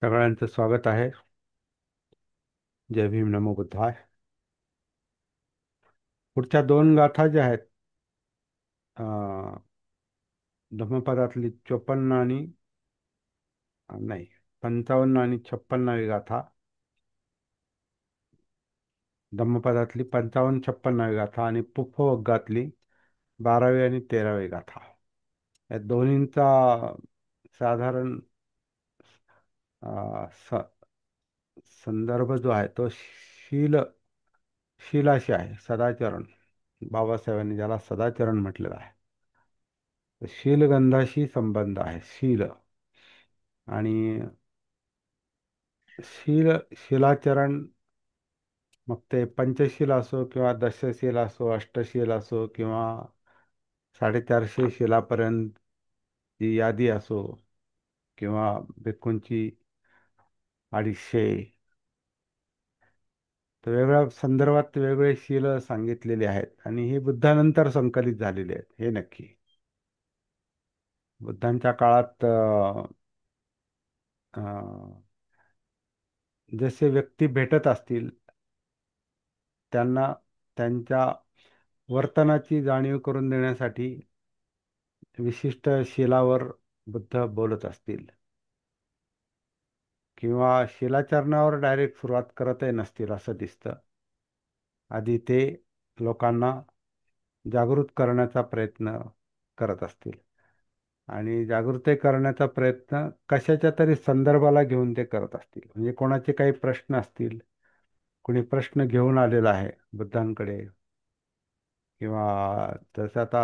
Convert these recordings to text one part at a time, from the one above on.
सगळ्यांचं स्वागत आहे. जय भीम, नमो बुद्धाय. पुढच्या दोन गाथा ज्या आहेत, अं, धम्मपदातली 54 आणि नाही, 55 आणि 56वी गाथा. धम्मपदातली 55-56वी गाथा आणि पुप्पवग्गातली 12वी आणि 13वी गाथा. या दोन्हींचा साधारण अं, संदर्भ जो आहे तो शीलाशी आहे. सदाचरण, बाबासाहेबांनी ज्याला सदाचरण म्हटलेलं आहे, तर शीलगंधाशी संबंध आहे. आणि शिलाचरण, मग ते पंचशील असो किंवा दशशील असो, अष्टशील असो किंवा 450 शिलापर्यंत जी यादी असो, किंवा भिक्खूंची 250, तर वेगळ्या संदर्भात वेगळे शील सांगितलेले आहेत आणि ही बुद्धानंतर संकलित झालेली आहेत, हे नक्की. बुद्धांच्या काळात अ, जसे व्यक्ती भेटत असतील त्यांना त्यांच्या वर्तनाची जाणीव करून देण्यासाठी विशिष्ट शिलावर बुद्ध बोलत असतील, किंवा शिलाचरणावर डायरेक्ट सुरुवात करतही नसतील असं दिसतं. आधी ते लोकांना जागृत करण्याचा प्रयत्न करत असतील, आणि जागृती करण्याचा प्रयत्न कशाच्या तरी संदर्भाला घेऊन ते करत असतील. म्हणजे कोणाचे काही प्रश्न असतील, कोणी प्रश्न घेऊन आलेला आहे बुद्धांकडे, किंवा जसं आता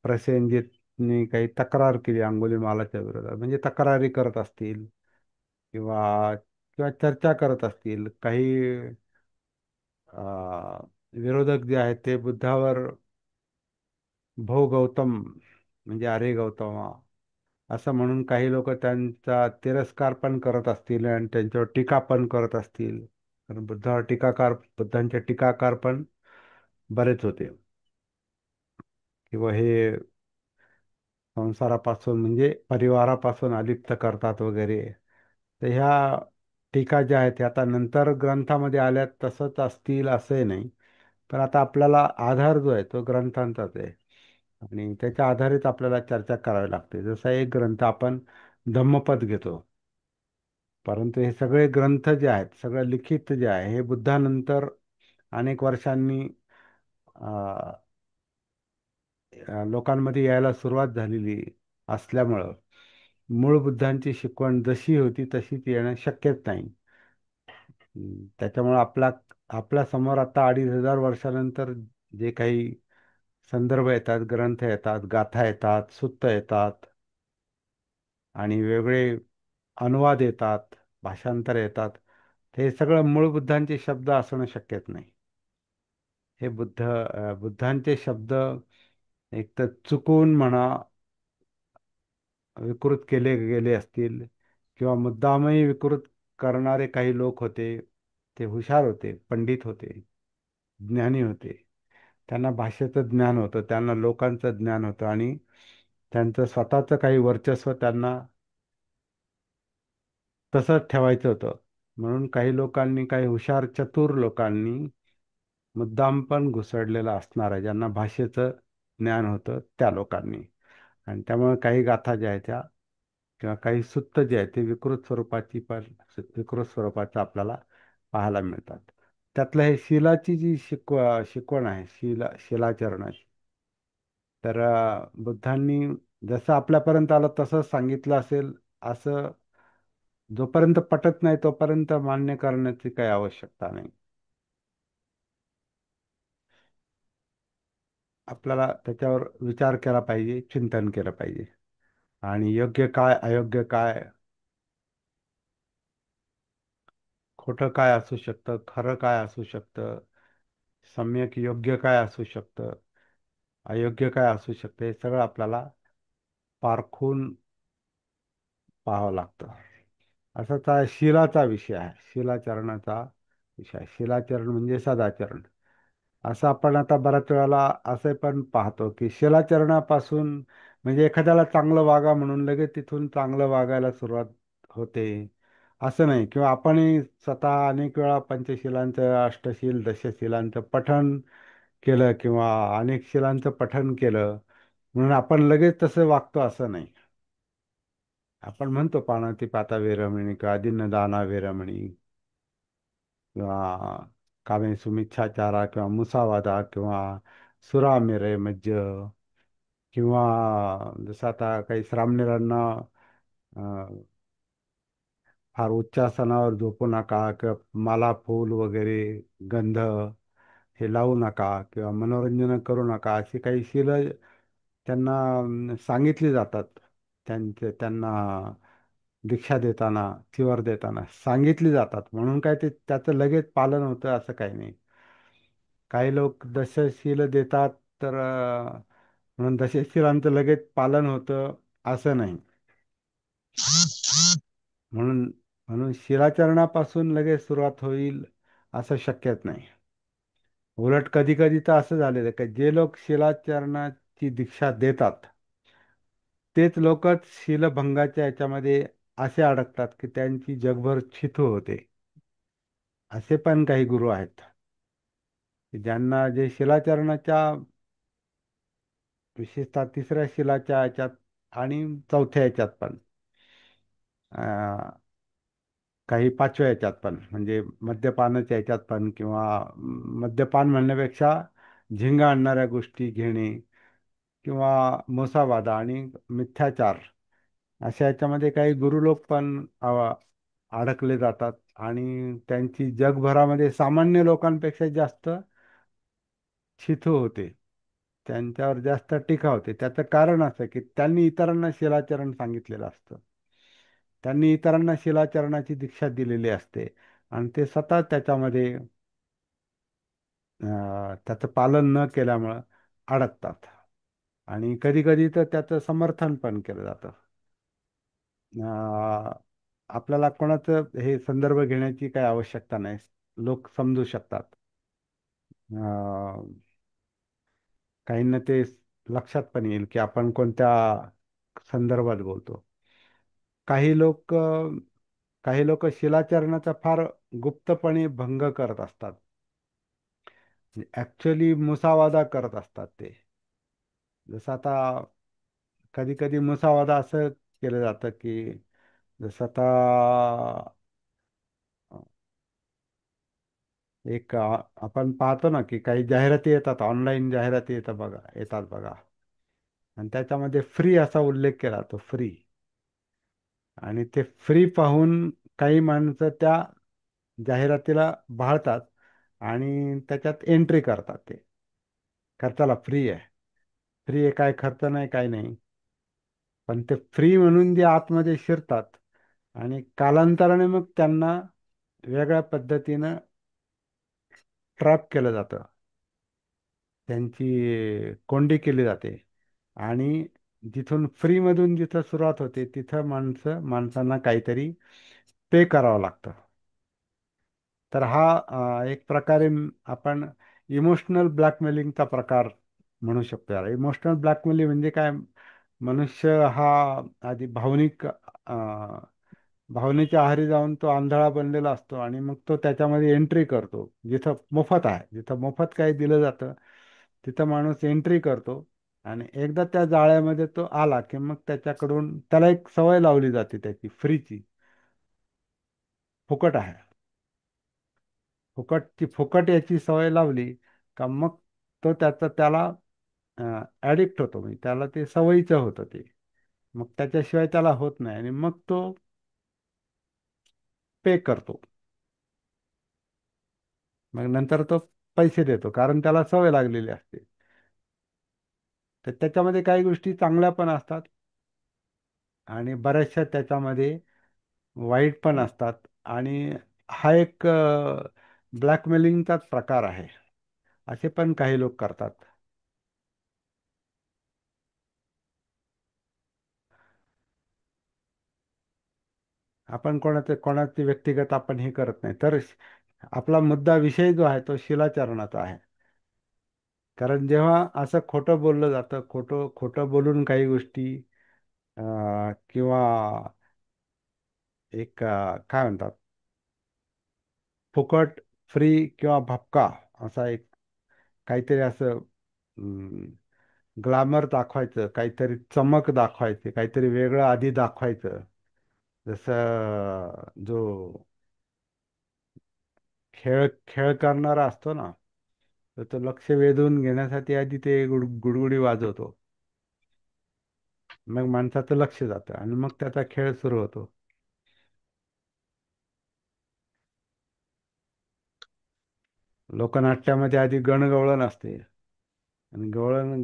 प्रसेनजितनी काही तक्रार केली अंगुलीमालाच्या विरोधात, म्हणजे तक्रारी करत असतील, किंवा किंवा चर्चा करत असतील काही विरोधक जे आहेत ते बुद्धावर भो गौतम, म्हणजे अरे गौतमा असं म्हणून काही लोक त्यांचा तिरस्कार पण करत असतील आणि त्यांच्यावर टीका पण करत असतील. कारण बुद्धांचे टीकाकार पण बरेच होते, किंवा हे संसारापासून म्हणजे परिवारापासून अलिप्त करतात वगैरे. तर ह्या टीका ज्या आहेत ह्या आता नंतर ग्रंथामध्ये आल्यात, तसंच असतील असंही नाही. पण आता आपल्याला आधार जो आहे तो ग्रंथांचाच आहे, आणि त्याच्या आधारित आपल्याला चर्चा करावी लागते. जसा एक ग्रंथ आपण धम्मपद घेतो, परंतु हे सगळे ग्रंथ जे आहेत, सगळं लिखित जे आहे, हे बुद्धानंतर अनेक वर्षांनी लोकांमध्ये यायला सुरुवात झालेली असल्यामुळं मूळ बुद्धांची शिकवण जशी होती तशी ती येणं शक्यच नाही. त्याच्यामुळं आपल्या समोर आता 2500 वर्षानंतर जे काही संदर्भ येतात, ग्रंथ येतात, गाथा येतात, सुत्त येतात, आणि वेगळे अनुवाद येतात, भाषांतर येतात, हे सगळं मूळ बुद्धांचे शब्द असणं शक्यच नाही. हे बुद्धांचे शब्द एक तर चुकून म्हणा विकृत केले गेले असतील, किंवा मुद्दामही विकृत करणारे काही लोक होते. ते हुशार होते, पंडित होते, ज्ञानी होते. त्यांना भाषेचं ज्ञान होतं, त्यांना लोकांचं ज्ञान होतं, आणि त्यांचं स्वतःचं काही वर्चस्व त्यांना तसंच ठेवायचं होतं. म्हणून काही लोकांनी, काही हुशार चतुर लोकांनी मुद्दाम पण घुसडलेला असणार आहे, ज्यांना भाषेचं ज्ञान होतं त्या लोकांनी. आणि त्यामुळे काही गाथा ज्या आहेत त्या, किंवा काही सुत्त जे आहेत ते विकृत स्वरूपाचं आपल्याला पाहायला मिळतात. त्यातलं हे शिलाची जी शिकवण आहे, शिलाचरणाची, तर बुद्धांनी जसं आपल्यापर्यंत आलं तसंच सांगितलं असेल असं जोपर्यंत पटत नाही तोपर्यंत मान्य करण्याची काही आवश्यकता नाही. आपल्याला त्याच्यावर विचार केला पाहिजे, चिंतन केलं पाहिजे, आणि योग्य काय, अयोग्य काय, खोटं काय असू शकतं, खरं काय असू शकतं, सम्यक योग्य काय असू शकतं, अयोग्य काय असू शकतं, हे सगळं आपल्याला पारखून पाहावं लागतं. असाच हा शिलाचा विषय आहे, शिलाचरणाचा विषय आहे. शिलाचरण म्हणजे सदाचरण. असं आपण आता बऱ्याच वेळेला असे पण पाहतो की शिलाचरणापासून, म्हणजे एखाद्याला चांगलं वागा म्हणून लगेच तिथून चांगलं वागायला सुरुवात होते. असं नाही. किंवा आपणही स्वतः अनेक वेळा पंचशिलांचं, अष्टशील, दशशिलांचं पठण केलं किंवा अनेक शिलांचं पठण केलं म्हणून आपण लगेच तसं वागतो असं नाही. आपण म्हणतो पाणातिपाता विरमणी किंवा दिनदाना विरमणी किंवा कामे सुमिच्छाचारा किंवा मुसावादा किंवा सुरामेरय मज्ज किंवा जसं आता काही श्रामणेरांना फार उच्चासनावर झोपू नका किंवा माला फूल वगैरे गंध हे लावू नका किंवा मनोरंजन करू नका अशी काही शील त्यांना सांगितली जातात. त्यांना दीक्षा देताना, चिवर देताना सांगितली जातात. म्हणून काय ते त्याचं लगेच पालन होतं असं काही नाही. काही लोक दशशील देतात तर म्हणून दशशीलांचं लगेच पालन होतं असं नाही. म्हणून म्हणून शिलाचरणापासून लगेच सुरुवात होईल असं शक्यच नाही. उलट कधी कधी तर असं झालेलं आहे की जे लोक शिलाचरणाची दीक्षा देतात तेच लोकच शीलभंगाच्या याच्यामध्ये असे अडकतात की त्यांची जगभर छिथू होते. असे पण काही गुरु आहेत की ज्यांना जे शिलाचरणाच्या विशेषतः तिसऱ्या शिलाच्या याच्यात आणि चौथ्या याच्यात पण काही पाचव्या याच्यात पण म्हणजे मद्यपानाच्या याच्यात पण किंवा मद्यपान म्हणण्यापेक्षा झिंगा आणणाऱ्या गोष्टी घेणे किंवा मोसावादा आणि मिथ्याचार अशा याच्यामध्ये काही गुरुलोक पण अडकले जातात आणि त्यांची जगभरामध्ये सामान्य लोकांपेक्षा जास्त शिथू होते. त्यांच्यावर जास्त टीका होते. त्याचं कारण असं की त्यांनी इतरांना शिलाचरण सांगितलेलं असतं. त्यांनी इतरांना शिलाचरणाची दीक्षा दिलेली असते आणि ते स्वतः त्याच्यामध्ये त्याचं पालन न केल्यामुळं अडकतात आणि कधी कधी तर त्याचं समर्थन पण केलं जातं. अं, आपल्याला कोणाचं हे संदर्भ घेण्याची काही आवश्यकता नाही. लोक समजू शकतात. अं, काहींना ते लक्षात पण येईल की आपण कोणत्या संदर्भात बोलतो. काही लोक काही लोक शिलाचरणाचा फार गुप्तपणे भंग करत असतात. ऍक्च्युली मुसावादा करत असतात ते. जसं आता कधी कधी मुसावादा असं केलं जातं की जसं आता एक आपण पाहतो ना की काही जाहिराती येतात, ऑनलाईन जाहिराती येतात बघा. आणि त्याच्यामध्ये फ्री असा उल्लेख केला तो फ्री. आणि ते फ्री पाहून काही माणसं त्या जाहिरातीला भाळतात आणि त्याच्यात एंट्री करतात ते. खर्चाला फ्री आहे, फ्री आहे, काय खर्च नाही काय नाही. पण ते फ्री म्हणून जे आतमध्ये शिरतात आणि कालांतराने मग त्यांना वेगळ्या पद्धतीनं ट्रॅप केलं जातं. त्यांची कोंडी केली जाते आणि जिथून फ्रीमधून जिथं सुरुवात होते तिथं माणसांना काहीतरी पे करावं लागतं. तर हा एक प्रकारे आपण इमोशनल ब्लॅकमेलिंगचा प्रकार म्हणू शकतो. याला इमोशनल ब्लॅकमेलिंग म्हणजे काय? मनुष्य हा आधी भावनेच्या आहारी जाऊन तो आंधळा बनलेला असतो आणि मग तो त्याच्यामध्ये एंट्री करतो. जिथं मोफत आहे, जिथं मोफत काही दिलं जातं तिथं माणूस एंट्री करतो. आणि एकदा त्या जाळ्यामध्ये तो आला की मग त्याच्याकडून त्याला एक सवय लावली जाते त्याची फ्रीची. फुकट आहे, फुकट याची सवय लावली का मग तो त्याला ॲडिक्ट होतो. म्हणजे त्याला ते सवयीचं होतं ते. मग त्याच्याशिवाय त्याला होत नाही आणि मग तो पे करतो. मग नंतर तो पैसे देतो कारण त्याला सवय लागलेली असते. तर त्याच्यामध्ये काही गोष्टी चांगल्या पण असतात आणि बऱ्याचशा त्याच्यामध्ये वाईट पण असतात. आणि हा एक ब्लॅकमेलिंगचाच प्रकार आहे. असे पण काही लोक करतात. आपण कोणाचे व्यक्तिगत आपण हे करत नाही. तर आपला मुद्दा विषय जो आहे तो शिलाचरणाचा आहे. कारण जेव्हा असं खोटं बोललं जातं, खोटं खोटं बोलून काही गोष्टी किंवा एक काय म्हणतात, फुकट, फ्री किंवा भपका, असा एक काहीतरी असं ग्लॅमर दाखवायचं, काहीतरी चमक दाखवायची, काहीतरी वेगळं आधी दाखवायचं. जसं जो खेळ खेळ करणारा असतो ना, तर तो लक्ष वेधून घेण्यासाठी आधी ते गुडगुडी वाजवतो. मग माणसाचं लक्ष जातं आणि मग त्याचा खेळ सुरू होतो. लोकनाट्यामध्ये आधी गणगवळण असते, आणि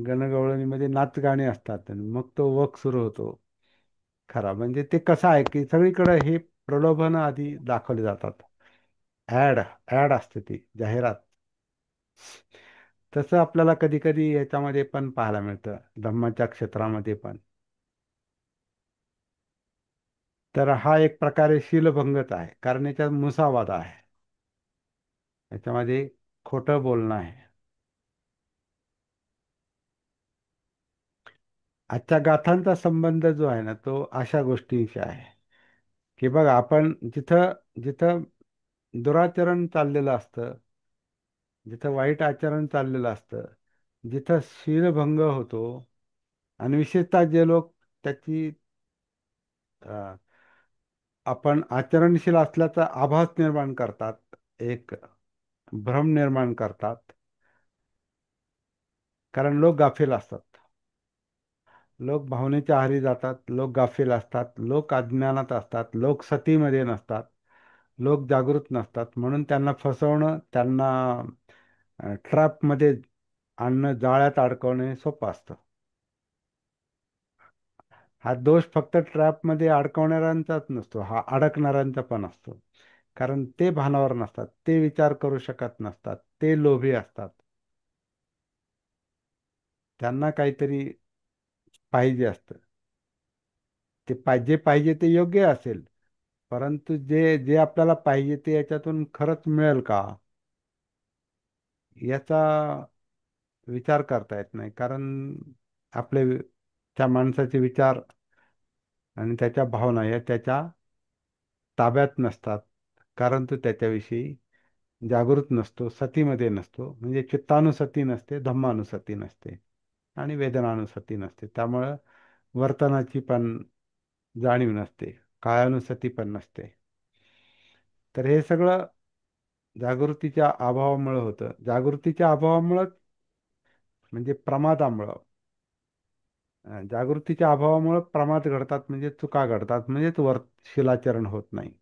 गणगवळणीमध्ये नाच गाणी असतात, आणि मग तो वक सुरू होतो खरा. म्हणजे ते कसं आहे की सगळीकडे हे प्रलोभन आधी दाखवले जातात. ऍड ऍड असते ती जाहिरात. तसं आपल्याला कधी कधी याच्यामध्ये पण पाहायला मिळतं, धम्माच्या क्षेत्रामध्ये पण. तर हा एक प्रकारे शीलभंगत आहे, कारण याच्यात मुसावादा आहे, याच्यामध्ये खोटं बोलणं आहे. आजच्या गाथांचा संबंध जो आहे ना, तो अशा गोष्टींशी आहे की बघा, आपण जिथं जिथं दुराचरण चाललेलं असतं, जिथं वाईट आचरण चाललेलं असतं, जिथं शीलभंग होतो, आणि विशेषतः जे लोक त्याची अ, आपण आचरणशील असल्याचा आभास निर्माण करतात, एक भ्रम निर्माण करतात, कारण लोक गाफील असतात. लोक भावनेच्या आहारी जातात, लोक गाफील असतात, लोक अज्ञानात असतात, लोक सतीमध्ये नसतात, लोक जागृत नसतात. म्हणून त्यांना फसवणं, त्यांना ट्रॅपमध्ये आणणं, जाळ्यात अडकवणे सोपं असतं. हा दोष फक्त ट्रॅपमध्ये अडकवणाऱ्यांचाच नसतो, हा अडकणाऱ्यांचा पण असतो. कारण ते भानावर नसतात, ते विचार करू शकत नसतात, ते लोभी असतात. त्यांना काहीतरी पाहिजे असतं. ते पाहिजे पाहिजे ते योग्य असेल, परंतु जे जे आपल्याला पाहिजे ते याच्यातून खरंच मिळेल का, याचा विचार करता येत नाही. कारण त्या माणसाचे विचार आणि त्याच्या भावना या त्याच्या ताब्यात नसतात, कारण तो त्याच्याविषयी जागृत नसतो, सतीमध्ये नसतो. म्हणजे चित्तानुसती नसते, धम्मानुसती नसते, आणि वेदनानुसती नसते. त्यामुळं वर्तनाची पण जाणीव नसते, कायानुसती पण नसते. तर हे सगळं जागृतीच्या अभावामुळं होतं. जागृतीच्या अभावामुळं म्हणजे प्रमादामुळं, जागृतीच्या अभावामुळं प्रमाद घडतात, म्हणजे चुका घडतात, म्हणजेच शिलाचरण होत नाही.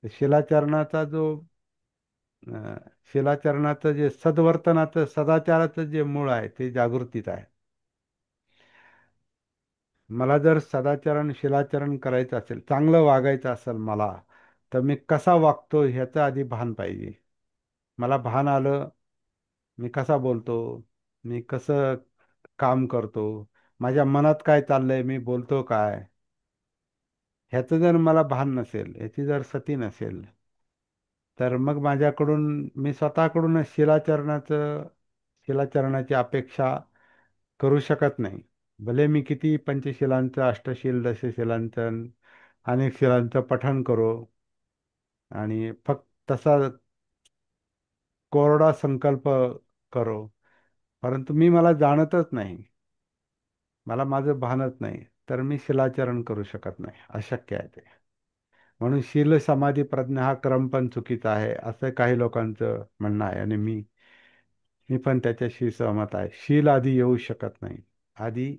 शिलाचरणाचा जो अ, शिलाचरणाचं जे सद्वर्तनाचं, सदाचाराचं जे मूळ आहे, ते जागृतीत आहे. मला जर सदाचरण शिलाचरण करायचं असेल, चांगलं वागायचं असेल मला, तर मी कसा वागतो ह्याचं आधी भान पाहिजे. मला भान आलं, मी कसा बोलतो, मी कसं काम करतो, माझ्या मनात काय चाललंय, मी बोलतो काय, ह्याचं जर मला भान नसेल, ह्याची जर सती नसेल, तर मग माझ्याकडून, मी स्वतःकडूनच शिलाचरणाची अपेक्षा करू शकत नाही. भले मी किती पंचशिलांचं, अष्टशील, दशशिलांचं, अनेक शिलांचं पठण करो, आणि फक्त तसा कोरडा संकल्प करो, परंतु मला जाणतच नाही, मला माझं भानच नाही, तर मी शिलाचरण करू शकत नाही, अशक्य आहे ते. म्हणून शील समाधी प्रज्ञा हा क्रम पण चुकीचा आहे, असं काही लोकांचं म्हणणं आहे, आणि मी पण त्याच्याशी सहमत आहे. शील आधी येऊ शकत नाही. आधी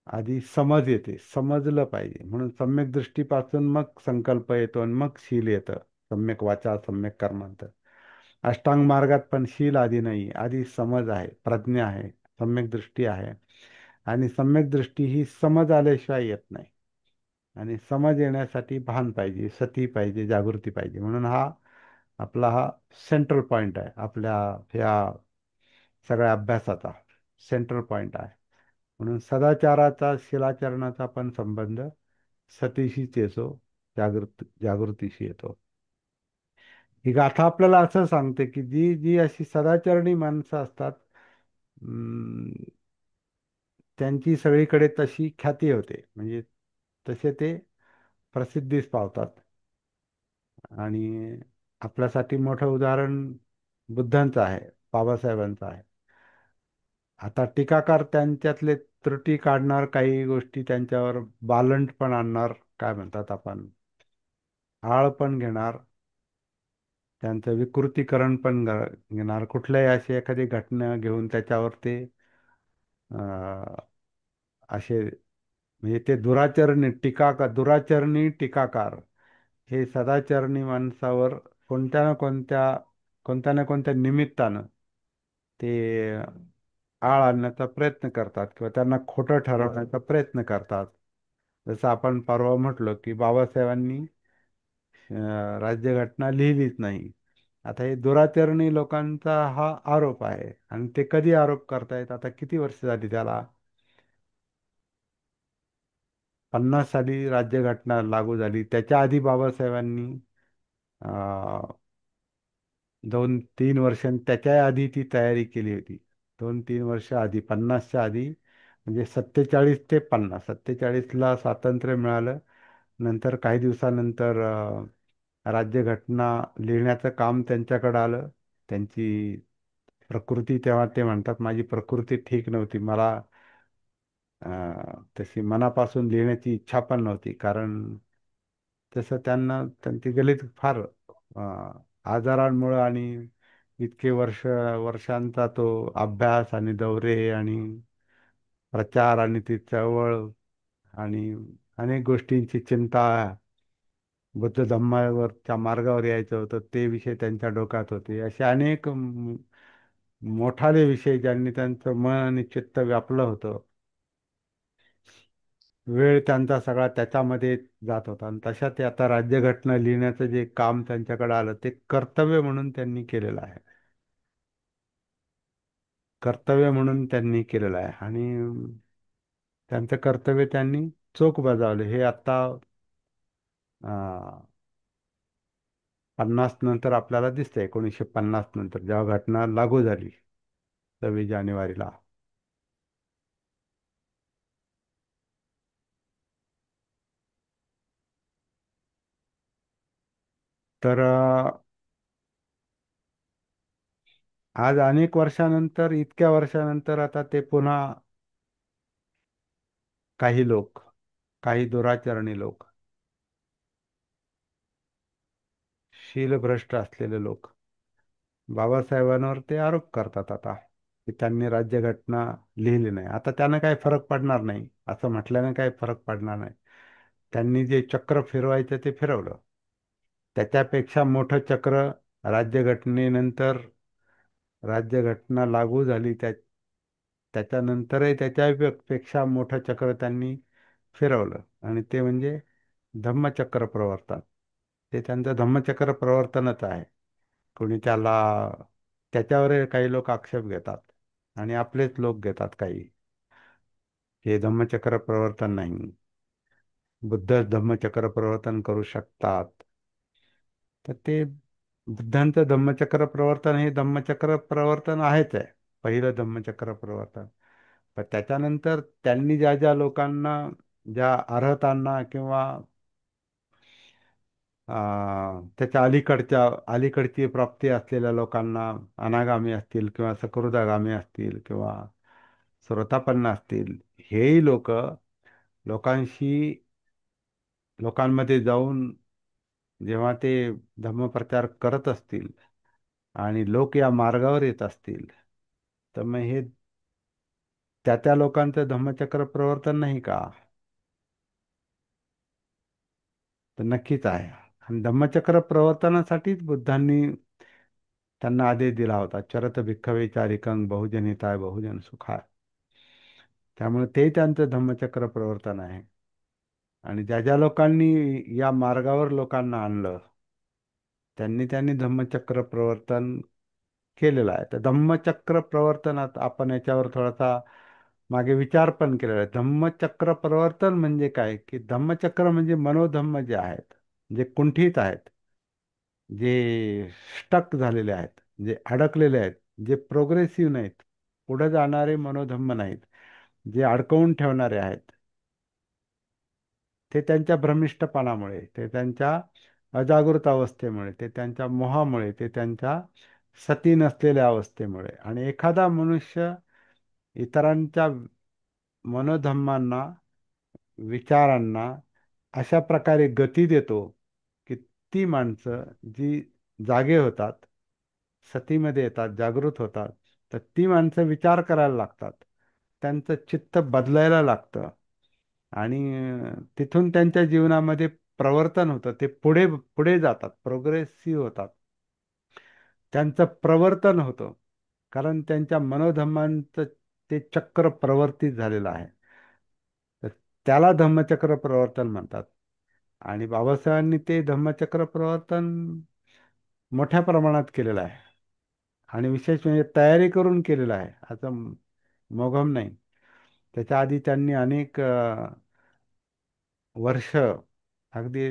आधी समज येते, समजलं पाहिजे. म्हणून सम्यक दृष्टीपासून मग संकल्प येतो, आणि मग शील येतं, सम्यक वाचा, सम्यक कर्मांत. अष्टांग मार्गात पण शील आधी नाही, आधी समज आहे, प्रज्ञा आहे, सम्यक दृष्टी आहे. आणि सम्यक दृष्टी ही समज आल्याशिवाय येत नाही. आणि समज येण्यासाठी भान पाहिजे, सती पाहिजे, जागृती पाहिजे. म्हणून हा सेंट्रल पॉइंट आहे आपल्या ह्या सगळ्या अभ्यासाचा, सेंट्रल पॉइंट आहे. म्हणून सदाचाराचा, शिलाचरणाचा पण संबंध सतीशीच येतो, जागृतीशी येतो. ही गाथा आपल्याला असं सांगते की जी जी अशी सदाचरणी माणसं असतात, अं, त्यांची सगळीकडे तशी ख्याती होते. म्हणजे तसे ते प्रसिद्धीस पावतात. आणि आपल्यासाठी मोठं उदाहरण बुद्धांचं आहे, बाबासाहेबांचं आहे. आता टीकाकार त्यांच्यातले त्रुटी काढणार, काही गोष्टी त्यांच्यावर बालंट पण आणणार, काय म्हणतात आपण, आळ पण घेणार, त्यांचं विकृतीकरण पण घेणार, कुठल्याही अशी एखादी घटना घेऊन त्याच्यावर ते अं, असे, म्हणजे ते दुराचरणी दुराचरणी टीकाकार हे सदाचरणी माणसावर कोणत्या ना कोणत्या कोणत्या ना कोणत्या निमित्तानं ते आळ आणण्याचा प्रयत्न करतात किंवा त्यांना खोटं ठरवण्याचा प्रयत्न करतात. जसं आपण परवा म्हटलो की बाबासाहेबांनी राज्यघटना लिहिलीच नाही. आता हे दुराचरणी लोकांचा हा आरोप आहे, आणि ते कधी आरोप करतायत, आता किती वर्ष झाली त्याला? 50 साली राज्यघटना लागू झाली. त्याच्या आधी बाबासाहेबांनी 2-3 वर्षांनी त्याच्या आधी ती तयारी केली होती. 2-3 वर्ष आधी, 50च्या आधी, म्हणजे 47 ते 50, 47ला स्वातंत्र्य मिळालं. नंतर काही दिवसानंतर राज्यघटना लिहिण्याचं काम त्यांच्याकडे आलं. त्यांची प्रकृती, तेव्हा ते म्हणतात माझी प्रकृती ठीक नव्हती, मला तशी मनापासून लिहिण्याची इच्छा पण नव्हती, कारण तसं त्यांची गणित फार आजारांमुळं, आणि इतके वर्षांचा तो अभ्यास आणि दौरे आणि प्रचार आणि ती चळवळ आणि अनेक गोष्टींची चिंता, बुद्ध धम्मावरच्या मार्गावर यायचं होतं ते विषय त्यांच्या डोक्यात होते. असे अनेक मोठाले विषय ज्यांनी त्यांचं मन आणि चित्त व्यापलं होतं. वेळ त्यांचा सगळा त्याच्यामध्ये जात होता, आणि तशा ते आता राज्यघटना लिहिण्याचं जे काम त्यांच्याकडे आलं ते कर्तव्य म्हणून त्यांनी केलेलं आहे. कर्तव्य म्हणून त्यांनी केलेलं आहे, आणि त्यांचं कर्तव्य त्यांनी चोख बजावले. हे आता 50 नंतर आपल्याला दिसतंय, 1950 नंतर जेव्हा घटना लागू झाली 26 जानेवारीला. तर आज अनेक वर्षानंतर, इतक्या वर्षानंतर, आता ते पुन्हा काही लोक, काही दुराचरणी लोक, शीलभ्रष्ट असलेले लोक बाबासाहेबांवर ते आरोप करतात आता, की त्यांनी राज्यघटना लिहिली नाही. आता त्यानं काही फरक पडणार नाही, असं म्हटल्यानं काही फरक पडणार नाही. त्यांनी जे चक्र फिरवायचं ते फिरवलं. त्याच्यापेक्षा मोठं चक्र राज्यघटनेनंतर, राज्यघटना लागू झाली त्याच्यानंतरही त्याच्यापेक्षा मोठं चक्र त्यांनी फिरवलं, आणि ते म्हणजे धम्मचक्र प्रवर्तन. ते त्यांचं धम्मचक्र प्रवर्तनच आहे. कोणी त्याच्यावर काही लोक आक्षेप घेतात, आणि आपलेच लोक घेतात काही, हे धम्मचक्र प्रवर्तन नाही, बुद्धच धम्मचक्र प्रवर्तन करू शकतात. तर ते बुद्धांचं धम्मचक्र प्रवर्तन हे धम्मचक्र प्रवर्तन आहेच आहे, पहिलं धम्मचक्र प्रवर्तन. पण त्याच्यानंतर त्यांनी ज्या ज्या लोकांना, ज्या अर्हतांना किंवा त्याच्या अलीकडची प्राप्ती असलेल्या लोकांना, अनागामी असतील किंवा सकृदागामी असतील किंवा श्रोतापन्न असतील, हेही लोकांशी, लोकांमध्ये जाऊन जेव्हा ते धम्मप्रचार करत असतील आणि लोक या मार्गावर येत असतील, तर मग हे त्या त्या लोकांचं धम्मचक्र प्रवर्तन नाही का? तर नक्कीच आहे. आणि धम्मचक्र प्रवर्तनासाठीच बुद्धांनी त्यांना आदेश दिला होता, चरत भिक्खवे चारिकं बहुजन बहुजन सुखाय. त्यामुळे ते त्यांचं धम्मचक्र प्रवर्तन आहे. आणि ज्या ज्या लोकांनी या मार्गावर लोकांना आणलं, त्यांनी धम्मचक्र प्रवर्तन केलेलं आहे. तर धम्मचक्र प्रवर्तनात आपण याच्यावर थोडासा मागे विचार पण केलेला आहे. धम्मचक्र प्रवर्तन म्हणजे काय? की धम्मचक्र म्हणजे मनोधम्म जे आहेत, जे कुंठित आहेत, जे स्टक झालेले आहेत, जे अडकलेले आहेत, जे प्रोग्रेसिव्ह नाहीत, पुढे जाणारे मनोधम्म नाहीत, जे अडकवून ठेवणारे आहेत, ते त्यांच्या भ्रमिष्टपणामुळे, ते त्यांच्या अजागृत अवस्थेमुळे, ते त्यांच्या मोहामुळे, ते त्यांच्या सती नसलेल्या अवस्थेमुळे. आणि एखादा मनुष्य इतरांच्या मनोधम्मांना, विचारांना अशा प्रकारे गती देतो की ती माणसं जी जागे होतात, सतीमध्ये येतात, जागृत होतात, तर ती माणसं विचार करायला लागतात, त्यांचं चित्त बदलायला लागतं. आणि तिथून त्यांच्या जीवनामध्ये प्रवर्तन होतं, ते पुढे पुढे जातात, प्रोग्रेसिव्ह होतात, त्यांचं प्रवर्तन होतं. कारण त्यांच्या मनोधम्मांचं ते चक्र प्रवर्तित झालेलं आहे. तर त्याला धम्मचक्र प्रवर्तन म्हणतात. आणि बाबासाहेबांनी ते धम्मचक्र प्रवर्तन मोठ्या प्रमाणात केलेलं आहे. आणि विशेष म्हणजे तयारी करून केलेलं आहे, असं मोघम नाही. त्याच्या आधी त्यांनी अनेक वर्ष, अगदी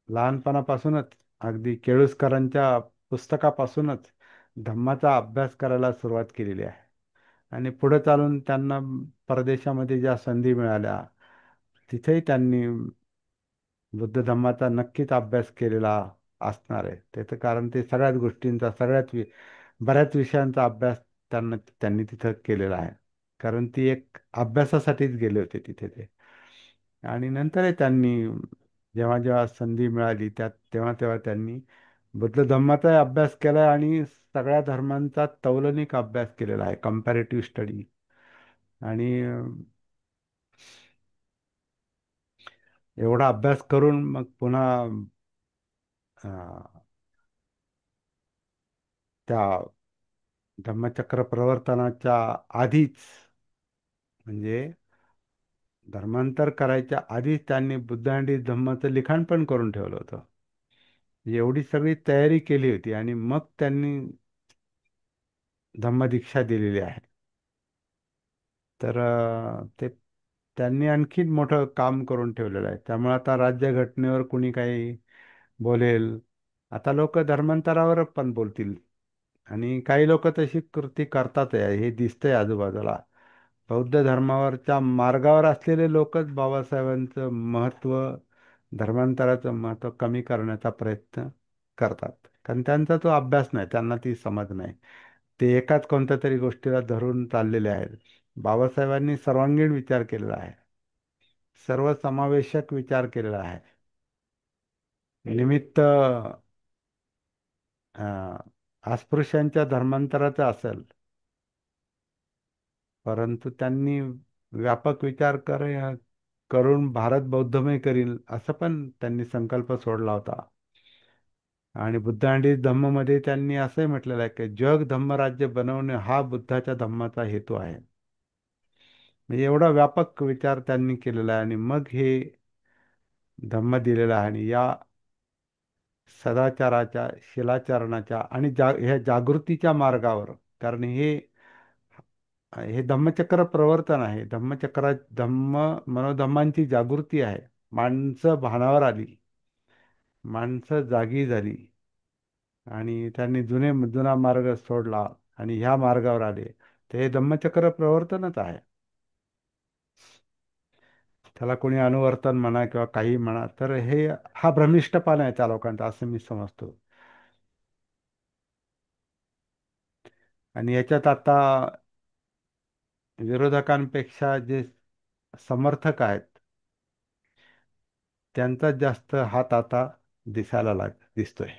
लहानपणापासूनच, अगदी केळुसकरांच्या पुस्तकापासूनच धम्माचा अभ्यास करायला सुरुवात केलेली आहे. आणि पुढे चालून त्यांना परदेशामध्ये ज्या संधी मिळाल्या, तिथेही त्यांनी बुद्ध धम्माचा नक्कीच अभ्यास केलेला असणार आहे. त्याचं कारण ते सगळ्याच गोष्टींचा, बऱ्याच विषयांचा अभ्यास त्यांनी तिथं केलेला आहे. कारण ती एक अभ्यासासाठीच गेले होते तिथे ते. आणि नंतरही त्यांनी जेव्हा जेव्हा संधी मिळाली तेव्हा तेव्हा त्यांनी बुद्ध धम्माचा अभ्यास केला आणि सगळ्या धर्मांचा तौलनिक अभ्यास केलेला आहे, कम्पॅरेटिव्ह स्टडी. आणि एवढा अभ्यास करून मग पुन्हा अं, त्या धम्मचक्र प्रवर्तनाच्या आधीच, म्हणजे धर्मांतर करायच्या आधीच त्यांनी बुद्ध आणि धम्माचं लिखाण पण करून ठेवलं होतं. एवढी सगळी तयारी केली होती आणि मग त्यांनी धम्मदीक्षा दिलेली आहे. तर ते त्यांनी आणखीन मोठं काम करून ठेवलेलं आहे. त्यामुळे आता राज्यघटनेवर कुणी काही बोलेल, आता लोक धर्मांतरावर पण बोलतील. आणि काही लोक तशी कृती करतात आहे, हे दिसतंय आजूबाजूला. बौद्ध धर्मावरच्या मार्गावर असलेले लोकच बाबासाहेबांचं महत्त्व, धर्मांतराचं महत्त्व कमी करण्याचा प्रयत्न करतात. कारण त्यांचा तो अभ्यास नाही, त्यांना ती समज नाही. ते एकाच कोणत्या तरी गोष्टीला धरून चाललेले आहेत. बाबासाहेबांनी सर्वांगीण विचार केलेला आहे, सर्वसमावेशक विचार केलेला आहे. निमित्त अस्पृश्यांच्या धर्मांतराचा असेल, परंतु त्यांनी व्यापक विचार करून भारत बौद्धमय करील असं पण त्यांनी संकल्प सोडला होता. आणि बुद्ध आणि धम्ममध्ये त्यांनी असंही म्हटलेलं आहे की जग धम्मराज्य बनवणे हा बुद्धाच्या धम्माचा हेतू आहे. म्हणजे एवढा व्यापक विचार त्यांनी केलेला आहे आणि मग हे धम्म दिलेला आहे. आणि या सदाचाराच्या, शिलाचरणाच्या आणि ह्या जागृतीच्या मार्गावर, कारण हे धम्मचक्र प्रवर्तन आहे. धम्म मनोधम्मांची जागृती आहे. माणसं भानावर आली, माणसं जागी झाली आणि त्यांनी जुना मार्ग सोडला आणि ह्या मार्गावर आले. ते धम्मचक्र प्रवर्तनच आहे. त्याला कोणी अनुवर्तन म्हणा किंवा काही म्हणा, तर हा भ्रमिष्टपणा आहे त्या लोकांचा, असं मी समजतो. आणि याच्यात आता विरोधकांपेक्षा जे समर्थक आहेत, त्यांचाच जास्त हात आता दिसतोय.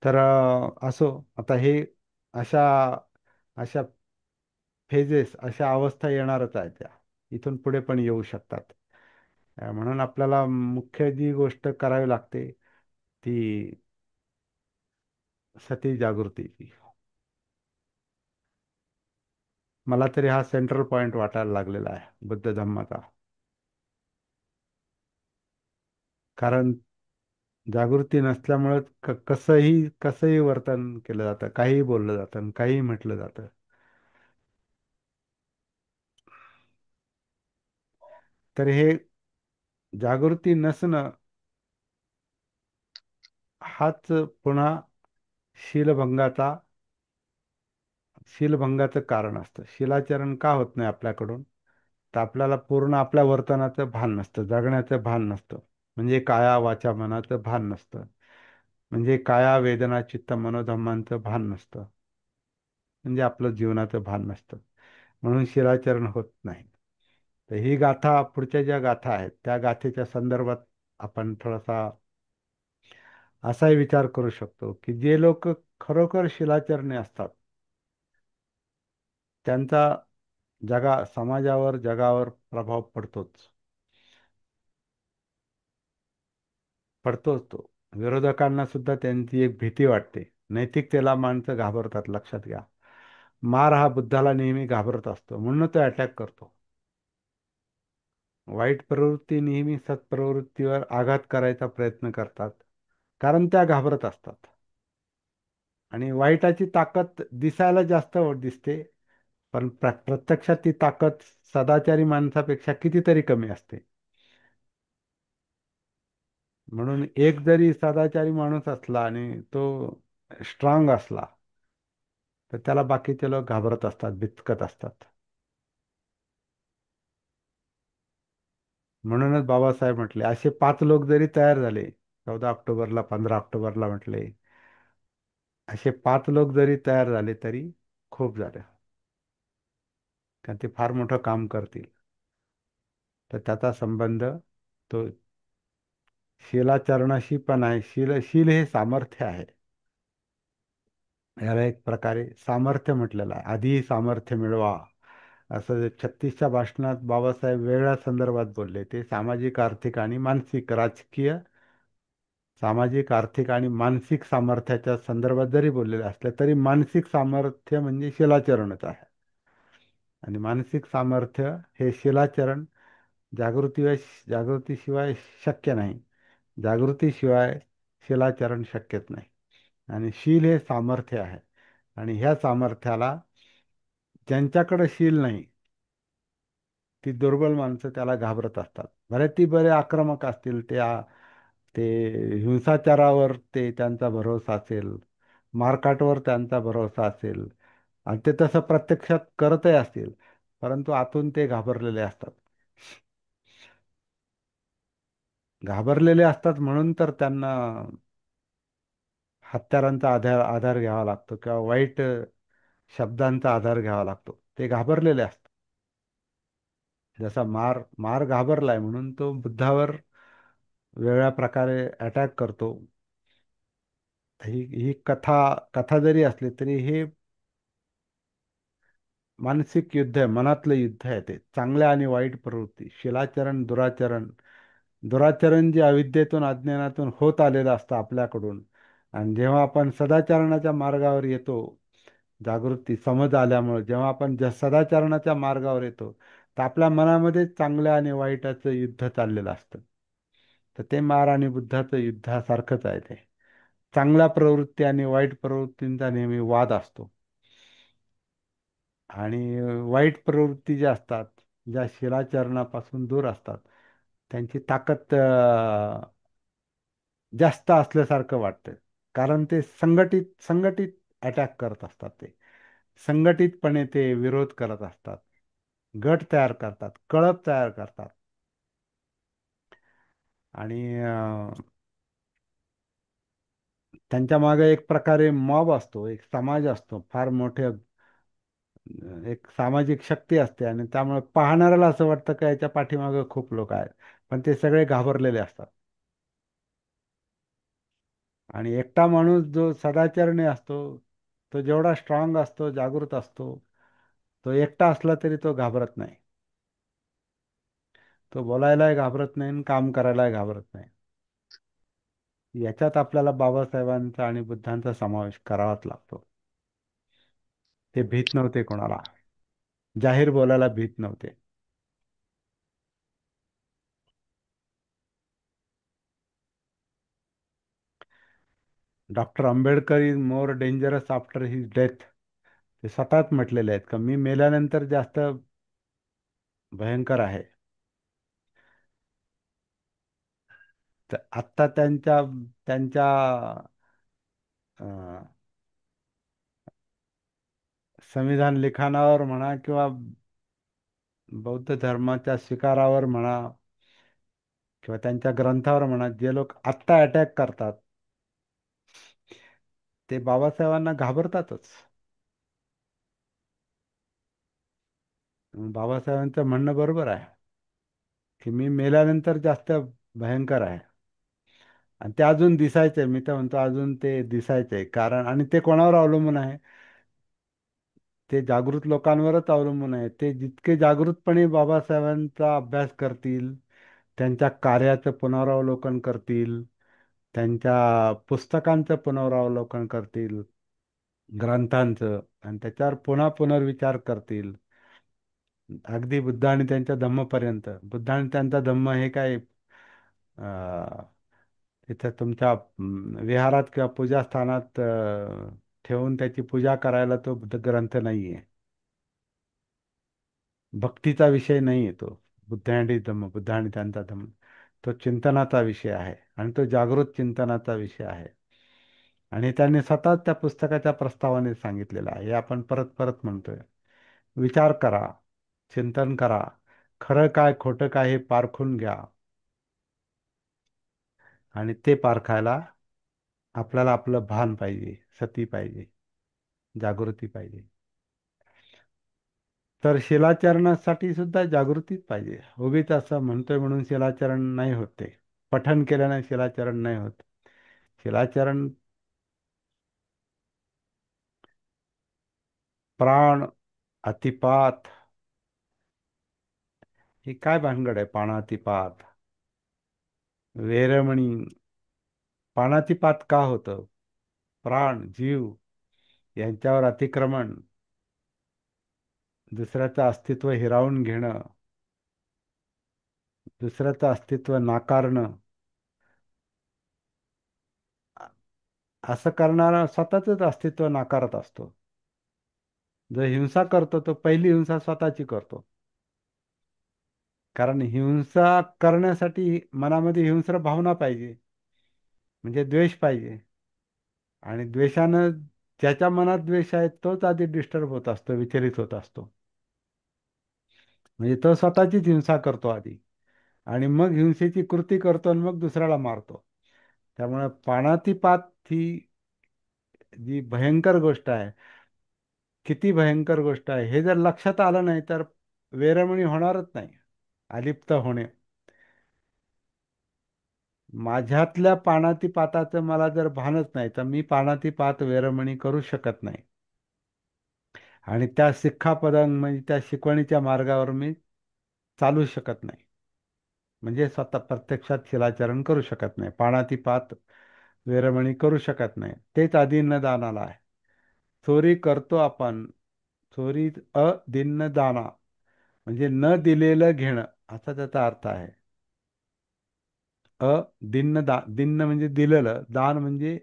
तर असो, आता हे अशा अशा फेजेस, अशा अवस्था येणारच आहेत, त्या इथून पुढे पण येऊ शकतात. म्हणून आपल्याला मुख्य जी गोष्ट करावी लागते ती सती जागृतीची. मला तरी हा सेंट्रल पॉइंट वाटायला लागलेला आहे बुद्ध धम्माचा. कारण जागृती नसल्यामुळे कसंही वर्तन केलं जातं, काहीही बोललं जातं आणि काहीही म्हटलं जातं. तर हे जागृती नसणं हाच पुन्हा शीलभंगाचा शीलभंगाचं कारण असतं. शिलाचरण का होत नाही आपल्याकडून? तर आपल्याला पूर्ण आपल्या वर्तनाचं भान नसतं, जगण्याचं भान नसतं. म्हणजे काया वाचा मनाचं भान नसतं. म्हणजे काया वेदना चित्त मनोधम्मांचं भान नसतं. म्हणजे आपलं जीवनाचं भान नसतं. म्हणून शिराचरण होत नाही. तर ही गाथा, पुढच्या ज्या गाथा आहेत त्या गाथेच्या संदर्भात आपण थोडासा असाही विचार करू शकतो की जे लोक खरोखर शिलाचरणे असतात त्यांचा समाजावर जगावर प्रभाव पडतोच तो. विरोधकांना सुद्धा त्यांची एक भीती वाटते. नैतिकतेला माणसं घाबरतात, लक्षात घ्या. मार हा बुद्धाला नेहमी घाबरत असतो, म्हणून तो अटॅक करतो. वाईट प्रवृत्ती नेहमी सत्प्रवृत्तीवर आघात करायचा प्रयत्न करतात, कारण त्या घाबरत असतात. आणि वाईटाची ताकद दिसायला जास्त दिसते, पण प्रत्यक्षात ती ताकद सदाचारी माणसापेक्षा कितीतरी कमी असते. म्हणून एक जरी सदाचारी माणूस असला आणि तो स्ट्रॉंग असला तर त्याला बाकीचे लोक घाबरत असतात, बिचकत असतात. म्हणूनच बाबासाहेब म्हटले असे 5 लोक जरी तयार झाले, 14 ऑक्टोबरला, 15 ऑक्टोबरला म्हटले, असे 5 लोक जरी तयार झाले तरी खूप झाले. कारण ते फार मोठं काम करतील. तर त्याचा संबंध तो शीलाचरणाशी पण आहे. शील हे सामर्थ्य आहे. याला एक प्रकारे सामर्थ्य म्हटलेलं आहे. आधी सामर्थ्य मिळवा, असं जे 36च्या भाषणात बाबासाहेब वेगळ्या संदर्भात बोलले. ते सामाजिक, आर्थिक आणि मानसिक, राजकीय, सामाजिक, आर्थिक आणि मानसिक सामर्थ्याच्या संदर्भात जरी बोललेले असले तरी मानसिक सामर्थ्य म्हणजे शिलाचरणच आहे. आणि मानसिक सामर्थ्य हे शिलाचरण जागृती जागृतीशिवाय शक्य नाही. जागृतीशिवाय शिलाचरण शक्यच नाही. आणि शील हे सामर्थ्य आहे. आणि ह्या सामर्थ्याला ज्यांच्याकडे शील नाही, ती दुर्बल माणसं त्याला घाबरत असतात. बरे आक्रमक असतील, ते हिंसाचारावर त्यांचा भरोसा असेल, मारकाटवर त्यांचा भरोसा असेल, आणि ते तसं प्रत्यक्षात करतही असतील, परंतु आतून ते घाबरलेले असतात. घाबरलेले असतात म्हणून तर त्यांना हत्यारांचा आधार घ्यावा लागतो किंवा वाईट शब्दांचा आधार घ्यावा लागतो. ते घाबरलेले असतात. जसा मार घाबरलाय म्हणून तो बुद्धावर वेगळ्या प्रकारे अटॅक करतो. ही कथा कथा जरी असली तरी हे मानसिक युद्ध आहे, मनातलं युद्ध आहे. ते चांगल्या आणि वाईट प्रवृत्ती, शिलाचरण, दुराचरण. दुराचरण जे अविद्येतून, अज्ञानातून होत आलेलं असतं आपल्याकडून, आणि जेव्हा आपण सदाचरणाच्या मार्गावर येतो, जागृती समज आल्यामुळे जेव्हा आपण सदाचरणाच्या मार्गावर येतो, तर आपल्या मनामध्ये चांगल्या आणि वाईटाचं युद्ध चाललेलं असतं. तर ते मार आणि बुद्धाचं युद्धासारखंच आहे ते. चांगल्या प्रवृत्ती आणि वाईट प्रवृत्तींचा नेहमी वाद असतो. आणि वाईट प्रवृत्ती ज्या असतात, ज्या शिलाचरणापासून दूर असतात, त्यांची ताकद जास्त असल्यासारखं वाटतं. कारण ते संघटित संघटित अटॅक करत असतात. ते संघटितपणे ते विरोध करत असतात, गट तयार करतात, कळप तयार करतात. आणि त्यांच्या मागे एक प्रकारे मॉब असतो, एक समाज असतो, फार मोठे एक सामाजिक शक्ती असते. आणि त्यामुळे पाहणाऱ्याला असं वाटतं का याच्या पाठीमागे खूप लोक आहेत, पण ते सगळे घाबरलेले असतात. आणि एकटा माणूस जो सदाचरणी असतो, तो जेवढा स्ट्रॉंग असतो, जागृत असतो, तो एकटा असला तरी तो घाबरत नाही. तो बोलायलाही घाबरत नाही आणि काम करायलाही घाबरत नाही. याच्यात आपल्याला बाबासाहेबांचा आणि बुद्धांचा समावेश करावाच लागतो. ते भीत नव्हते कोणाला, जाहीर बोलायला भीत नव्हते. Doctor Ambedkar is more dangerous after his death. ते स्वतःच म्हटलेले आहेत का मी मेल्यानंतर जास्त भयंकर आहे. तर आत्ता त्यांच्या त्यांच्या अं, संविधान लिखाणावर म्हणा किंवा बौद्ध धर्माच्या स्वीकारावर म्हणा किंवा त्यांच्या ग्रंथावर म्हणा, जे लोक आत्ता अटॅक करतात ते बाबासाहेबांना घाबरतातच. बाबासाहेबांचं म्हणणं बरोबर आहे की मी मेल्यानंतर जास्त भयंकर आहे. आणि ते अजून दिसायचंय, मी तर म्हणतो अजून ते दिसायचंय. कारण आणि ते कोणावर अवलंबून आहे? ते जागृत लोकांवरच अवलंबून आहे. ते जितके जागृतपणे बाबासाहेबांचा अभ्यास करतील, त्यांच्या कार्याचं पुनरावलोकन करतील, त्यांच्या पुस्तकांचं पुनरावलोकन करतील, ग्रंथांचं, आणि त्याच्यावर पुन्हा पुनर्विचार करतील, अगदी बुद्ध आणि त्यांच्या धम्मपर्यंत. बुद्ध आणि त्यांचा धम्म हे काय तिथं तुमच्या विहारात किंवा पूजास्थानात ठेवून त्याची पूजा करायला तो ग्रंथ नाहीये. भक्तीचा विषय नाही तो. बुद्ध आणि धम्म, बुद्ध आणि त्यांचा धम्म, तो चिंतनाचा विषय आहे आणि तो जागृत चिंतनाचा विषय आहे. आणि त्यांनी स्वतःच त्या पुस्तकाच्या प्रस्तावाने सांगितलेलं आहे. हे आपण परत परत म्हणतोय. विचार करा, चिंतन करा, खरं काय खोटं काय हे पारखून घ्या. आणि ते पारखायला आपल्याला आपलं भान पाहिजे, सती पाहिजे, जागृती पाहिजे. तर शिलाचरणासाठी सुद्धा जागृतीच पाहिजे. उगीच असं म्हणतोय म्हणून शिलाचरण नाही होते. पठण केल्याने शिलाचरण नाही होत. शिलाचरण प्राण, अतिपात, ही काय भानगड आहे? प्राणातिपात, वेरमणी. प्राणातिपात का होतं? प्राण, जीव यांच्यावर अतिक्रमण, दुसऱ्याचं अस्तित्व हिरावून घेणं, दुसऱ्याचं अस्तित्व नाकारणं, असं करणारा स्वतःच अस्तित्व नाकारत असतो. जो हिंसा करतो तो पहिली हिंसा स्वतःची करतो. कारण हिंसा करण्यासाठी मनामध्ये हिंस्र भावना पाहिजे, म्हणजे द्वेष पाहिजे. आणि द्वेषानं, ज्याच्या मनात द्वेष आहे तोच आधी डिस्टर्ब होत असतो, विचलित होत असतो. म्हणजे तो स्वतःचीच हिंसा करतो आधी, आणि मग हिंसेची कृती करतो आणि मग दुसऱ्याला मारतो. त्यामुळे प्राणातिपात ही जी भयंकर गोष्ट आहे, किती भयंकर गोष्ट आहे हे जर लक्षात आलं नाही तर वेरमणी होणारच नाही. अलिप्त होणे. माझ्यातल्या पानातिपाताचं मला जर भानच नाही तर मी पानातिपात वेरमणी करू शकत नाही. आणि त्या शिक्षापदं म्हणजे त्या शिकवणीच्या मार्गावर मी चालू शकत नाही. म्हणजे स्वतः प्रत्यक्षात शिलाचरण करू शकत नाही, पानातिपात वेरमणी करू शकत नाही. तेच अदिन्न दानाला आहे. चोरी करतो आपण, चोरी अदिन्न दाना, म्हणजे न दिलेलं घेणं, असा त्याचा अर्थ आहे. दिन्न दिन्न म्हणजे दिलेलं, दान म्हणजे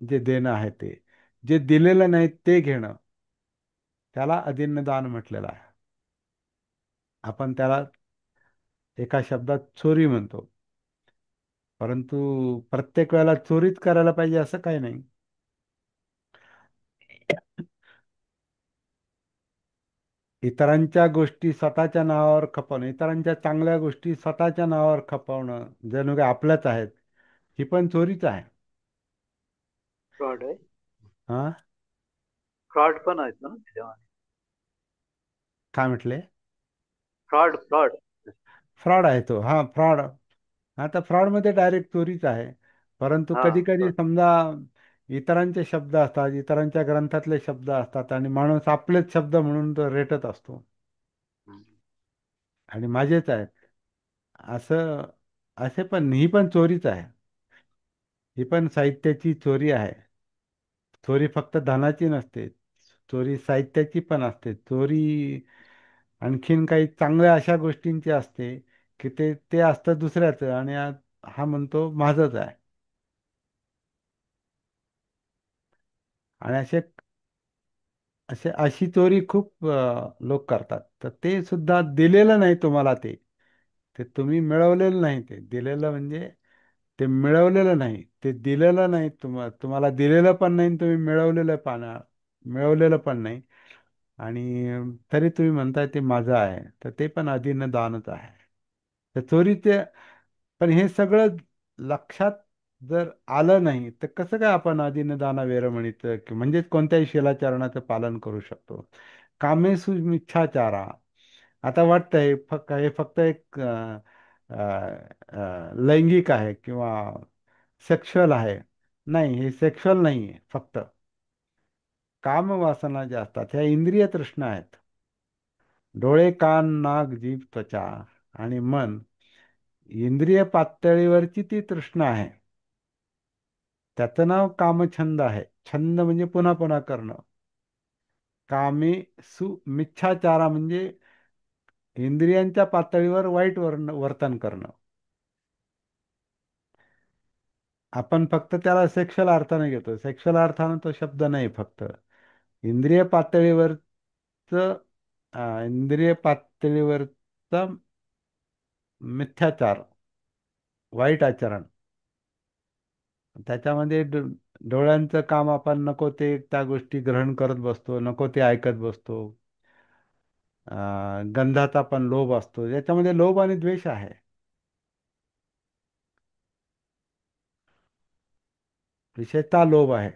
जे देणं आहे ते, जे दिलेलं नाही ते घेणं, त्याला अदिन्न दान म्हटलेलं आहे. आपण त्याला एका शब्दात चोरी म्हणतो. परंतु प्रत्येक वेळेला चोरीच करायला पाहिजे असं काही नाही. इतरांच्या गोष्टी स्वतःच्या नावावर खपवणं, इतरांच्या चांगल्या गोष्टी स्वतःच्या नावावर खपवणं, जणू काही आपल्याच आहेत, ही पण चोरीच आहे. फ्रॉड आहे. हा. फ्रॉड पण आहेत ना त्याच्यामध्ये. काय म्हटले? Fraud fraud. फ्रॉड आहे तो, हा फ्रॉड. आता फ्रॉडमध्ये डायरेक्ट चोरीच आहे. परंतु हा कधी कधी फ्रॉड. समजा इतरांचे शब्द असतात, इतरांच्या ग्रंथातले शब्द असतात, आणि माणूस आपलेच शब्द म्हणून तो रेटत असतो, आणि माझेच आहेत असं. असे पण, ही पण चोरीच आहे. ही पण साहित्याची चोरी आहे. चोरी फक्त धनाची नसते, चोरी साहित्याची पण असते. चोरी आणखीन काही चांगल्या अशा गोष्टींची असते की ते ते असतं दुसऱ्याचं, आणि हा म्हणतो माझंच आहे. आणि असे असे अशी चोरी खूप लोक करतात. तर ते सुद्धा दिलेलं नाही तुम्हाला, ते ते तुम्ही मिळवलेलं नाही. ते दिलेलं म्हणजे ते मिळवलेलं नाही, ते दिलेलं नाही. तुम्हाला दिलेलं पण नाही, तुम्ही मिळवलेलं पण नाही. आणि तरी तुम्ही म्हणताय ते माझं आहे, तर ते पण अधीन दानच आहे. तर चोरीचे, पण हे सगळं लक्षात जर आलं नाही तर कसं काय आपण अधीन दाना वेरमणीचं म्हणजेच कोणत्याही शिलाचरणाचं पालन करू शकतो. कामेसु मिच्छाचारा. आता वाटतंय हे फक्त एक अ, लैंगिक आहे किंवा सेक्शुअल आहे. नाही, हे सेक्शुअल नाही आहे फक्त. काम वासना ज्या असतात ह्या इंद्रिय तृष्णा आहेत. डोळे, कान, नाक, जीभ, त्वचा आणि मन, इंद्रिय पातळीवरची ती तृष्णा आहे. त्याचं नाव कामछंद आहे. छंद म्हणजे पुन्हा पुन्हा करणं. कामे मिच्छाचारा म्हणजे इंद्रियांच्या पातळीवर वाईट वर्तन करणं. आपण फक्त त्याला सेक्शुअल अर्थाने घेतो. सेक्शुअल अर्थानं तो शब्द नाही फक्त. इंद्रिय पातळीवरच इंद्रिय पातळीवरचा मिथ्याचार, वाईट आचरण. त्याच्यामध्ये डोळ्यांचं काम, आपण नको ते त्या गोष्टी ग्रहण करत बसतो, नको ते ऐकत बसतो. गंधाचा पण लोभ असतो, याच्यामध्ये लोभ आणि द्वेष आहे. विशेषतः लोभ आहे,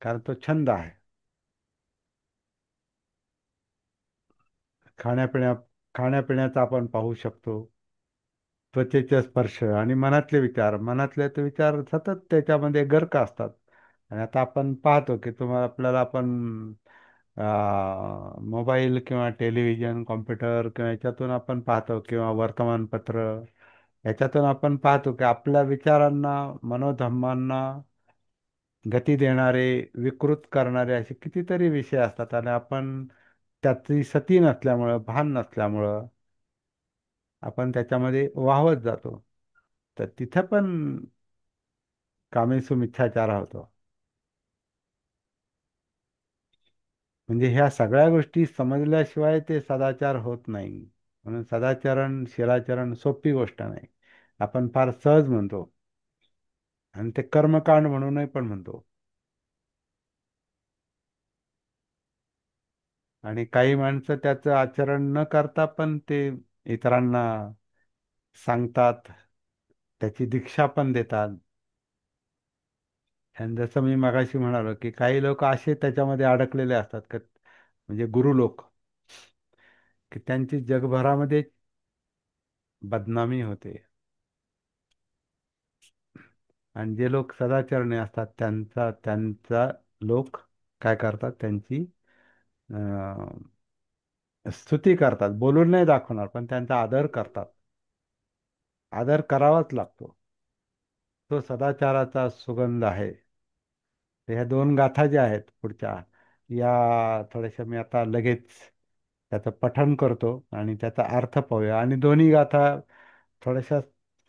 कारण तो छंद आहे. खाण्यापिण्या खाण्यापिण्याचा आपण पाहू शकतो. त्वचेचा स्पर्श आणि मनातले विचार, मनातले ते विचार सतत त्याच्यामध्ये गर्क असतात. आणि आता आपण पाहतो की आपल्याला आपण मोबाईल किंवा टेलिव्हिजन, कॉम्प्युटर किंवा याच्यातून आपण पाहतो, किंवा वर्तमानपत्र, याच्यातून आपण पाहतो की आपल्या विचारांना, मनोधर्मांना गती देणारे, विकृत करणारे असे कितीतरी विषय असतात. आणि आपण त्याची सती नसल्यामुळं, भान नसल्यामुळं आपण त्याच्यामध्ये वाहवत जातो. तर तिथं पण कामेसु मिथ्याचार होतो. म्हणजे ह्या सगळ्या गोष्टी समजल्याशिवाय ते सदाचार होत नाही. म्हणून सदाचरण, शिलाचरण सोपी गोष्ट नाही. आपण फार सहज म्हणतो, आणि ते कर्मकांड म्हणूनही पण म्हणतो. आणि काही माणसं त्याचं आचरण न करता पण ते इतरांना सांगतात, त्याची दीक्षा पण देतात. आणि जसं मी मगाशी म्हणालो की काही लोक असे त्याच्यामध्ये अडकलेले असतात का, म्हणजे गुरु लोक, की त्यांची जगभरामध्ये बदनामी होते. आणि जे लोक सदाचरणी असतात त्यांचा त्यांचा लोक काय करतात, त्यांची अं, स्तुती करतात. बोलून नाही दाखवणार, पण त्यांचा आदर करतात. आदर करावाच लागतो. तो सदाचाराचा सुगंध आहे. तर ह्या दोन गाथा ज्या आहेत पुढच्या, या थोड्याशा मी आता लगेच त्याचं पठण करतो आणि त्याचा अर्थ पाहूया. आणि दोन्ही गाथा थोड्याशा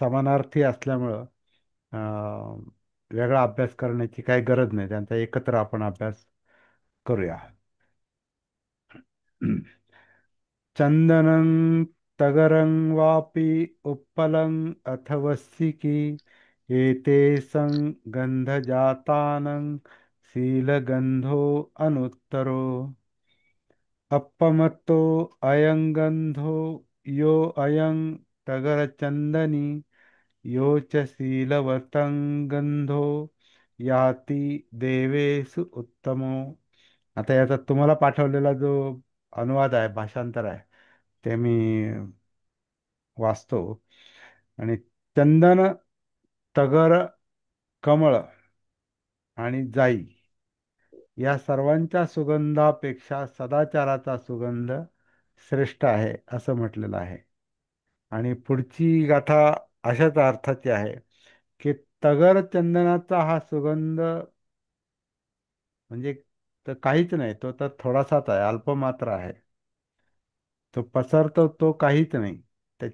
समानार्थी असल्यामुळं अं, वेगळा अभ्यास करण्याची काही गरज नाही, त्यांचा एकत्र आपण अभ्यास करूया. चंदनं तगरं वापि उत्पलं अथ वस्सिकी, एते संगन्धजातानं शीलगन्धो अनुत्तरो। अपमत्तो अयं गन्धो यो अयं तगरचन्दनी, यो च शीलवतं गन्धो याति देवेषु उत्तमो। आता याचा तुम्हाला पाठवलेला जो अनुवाद आहे, भाषांतर आहे, ते मी वाचतो. आणि चंदन, तगर, कमळ आणि जाई या सर्वांच्या सुगंधापेक्षा सदाचाराचा सुगंध श्रेष्ठ आहे असं म्हटलेलं आहे. आणि पुढची गाथा अशाच अर्थाची आहे की तगर चंदनाचा हा सुगंध म्हणजे तर काहीच नाही, तो तर थोडासाच आहे, अल्पमात्र आहे. तो पसरतो तो काहीच नाही. ते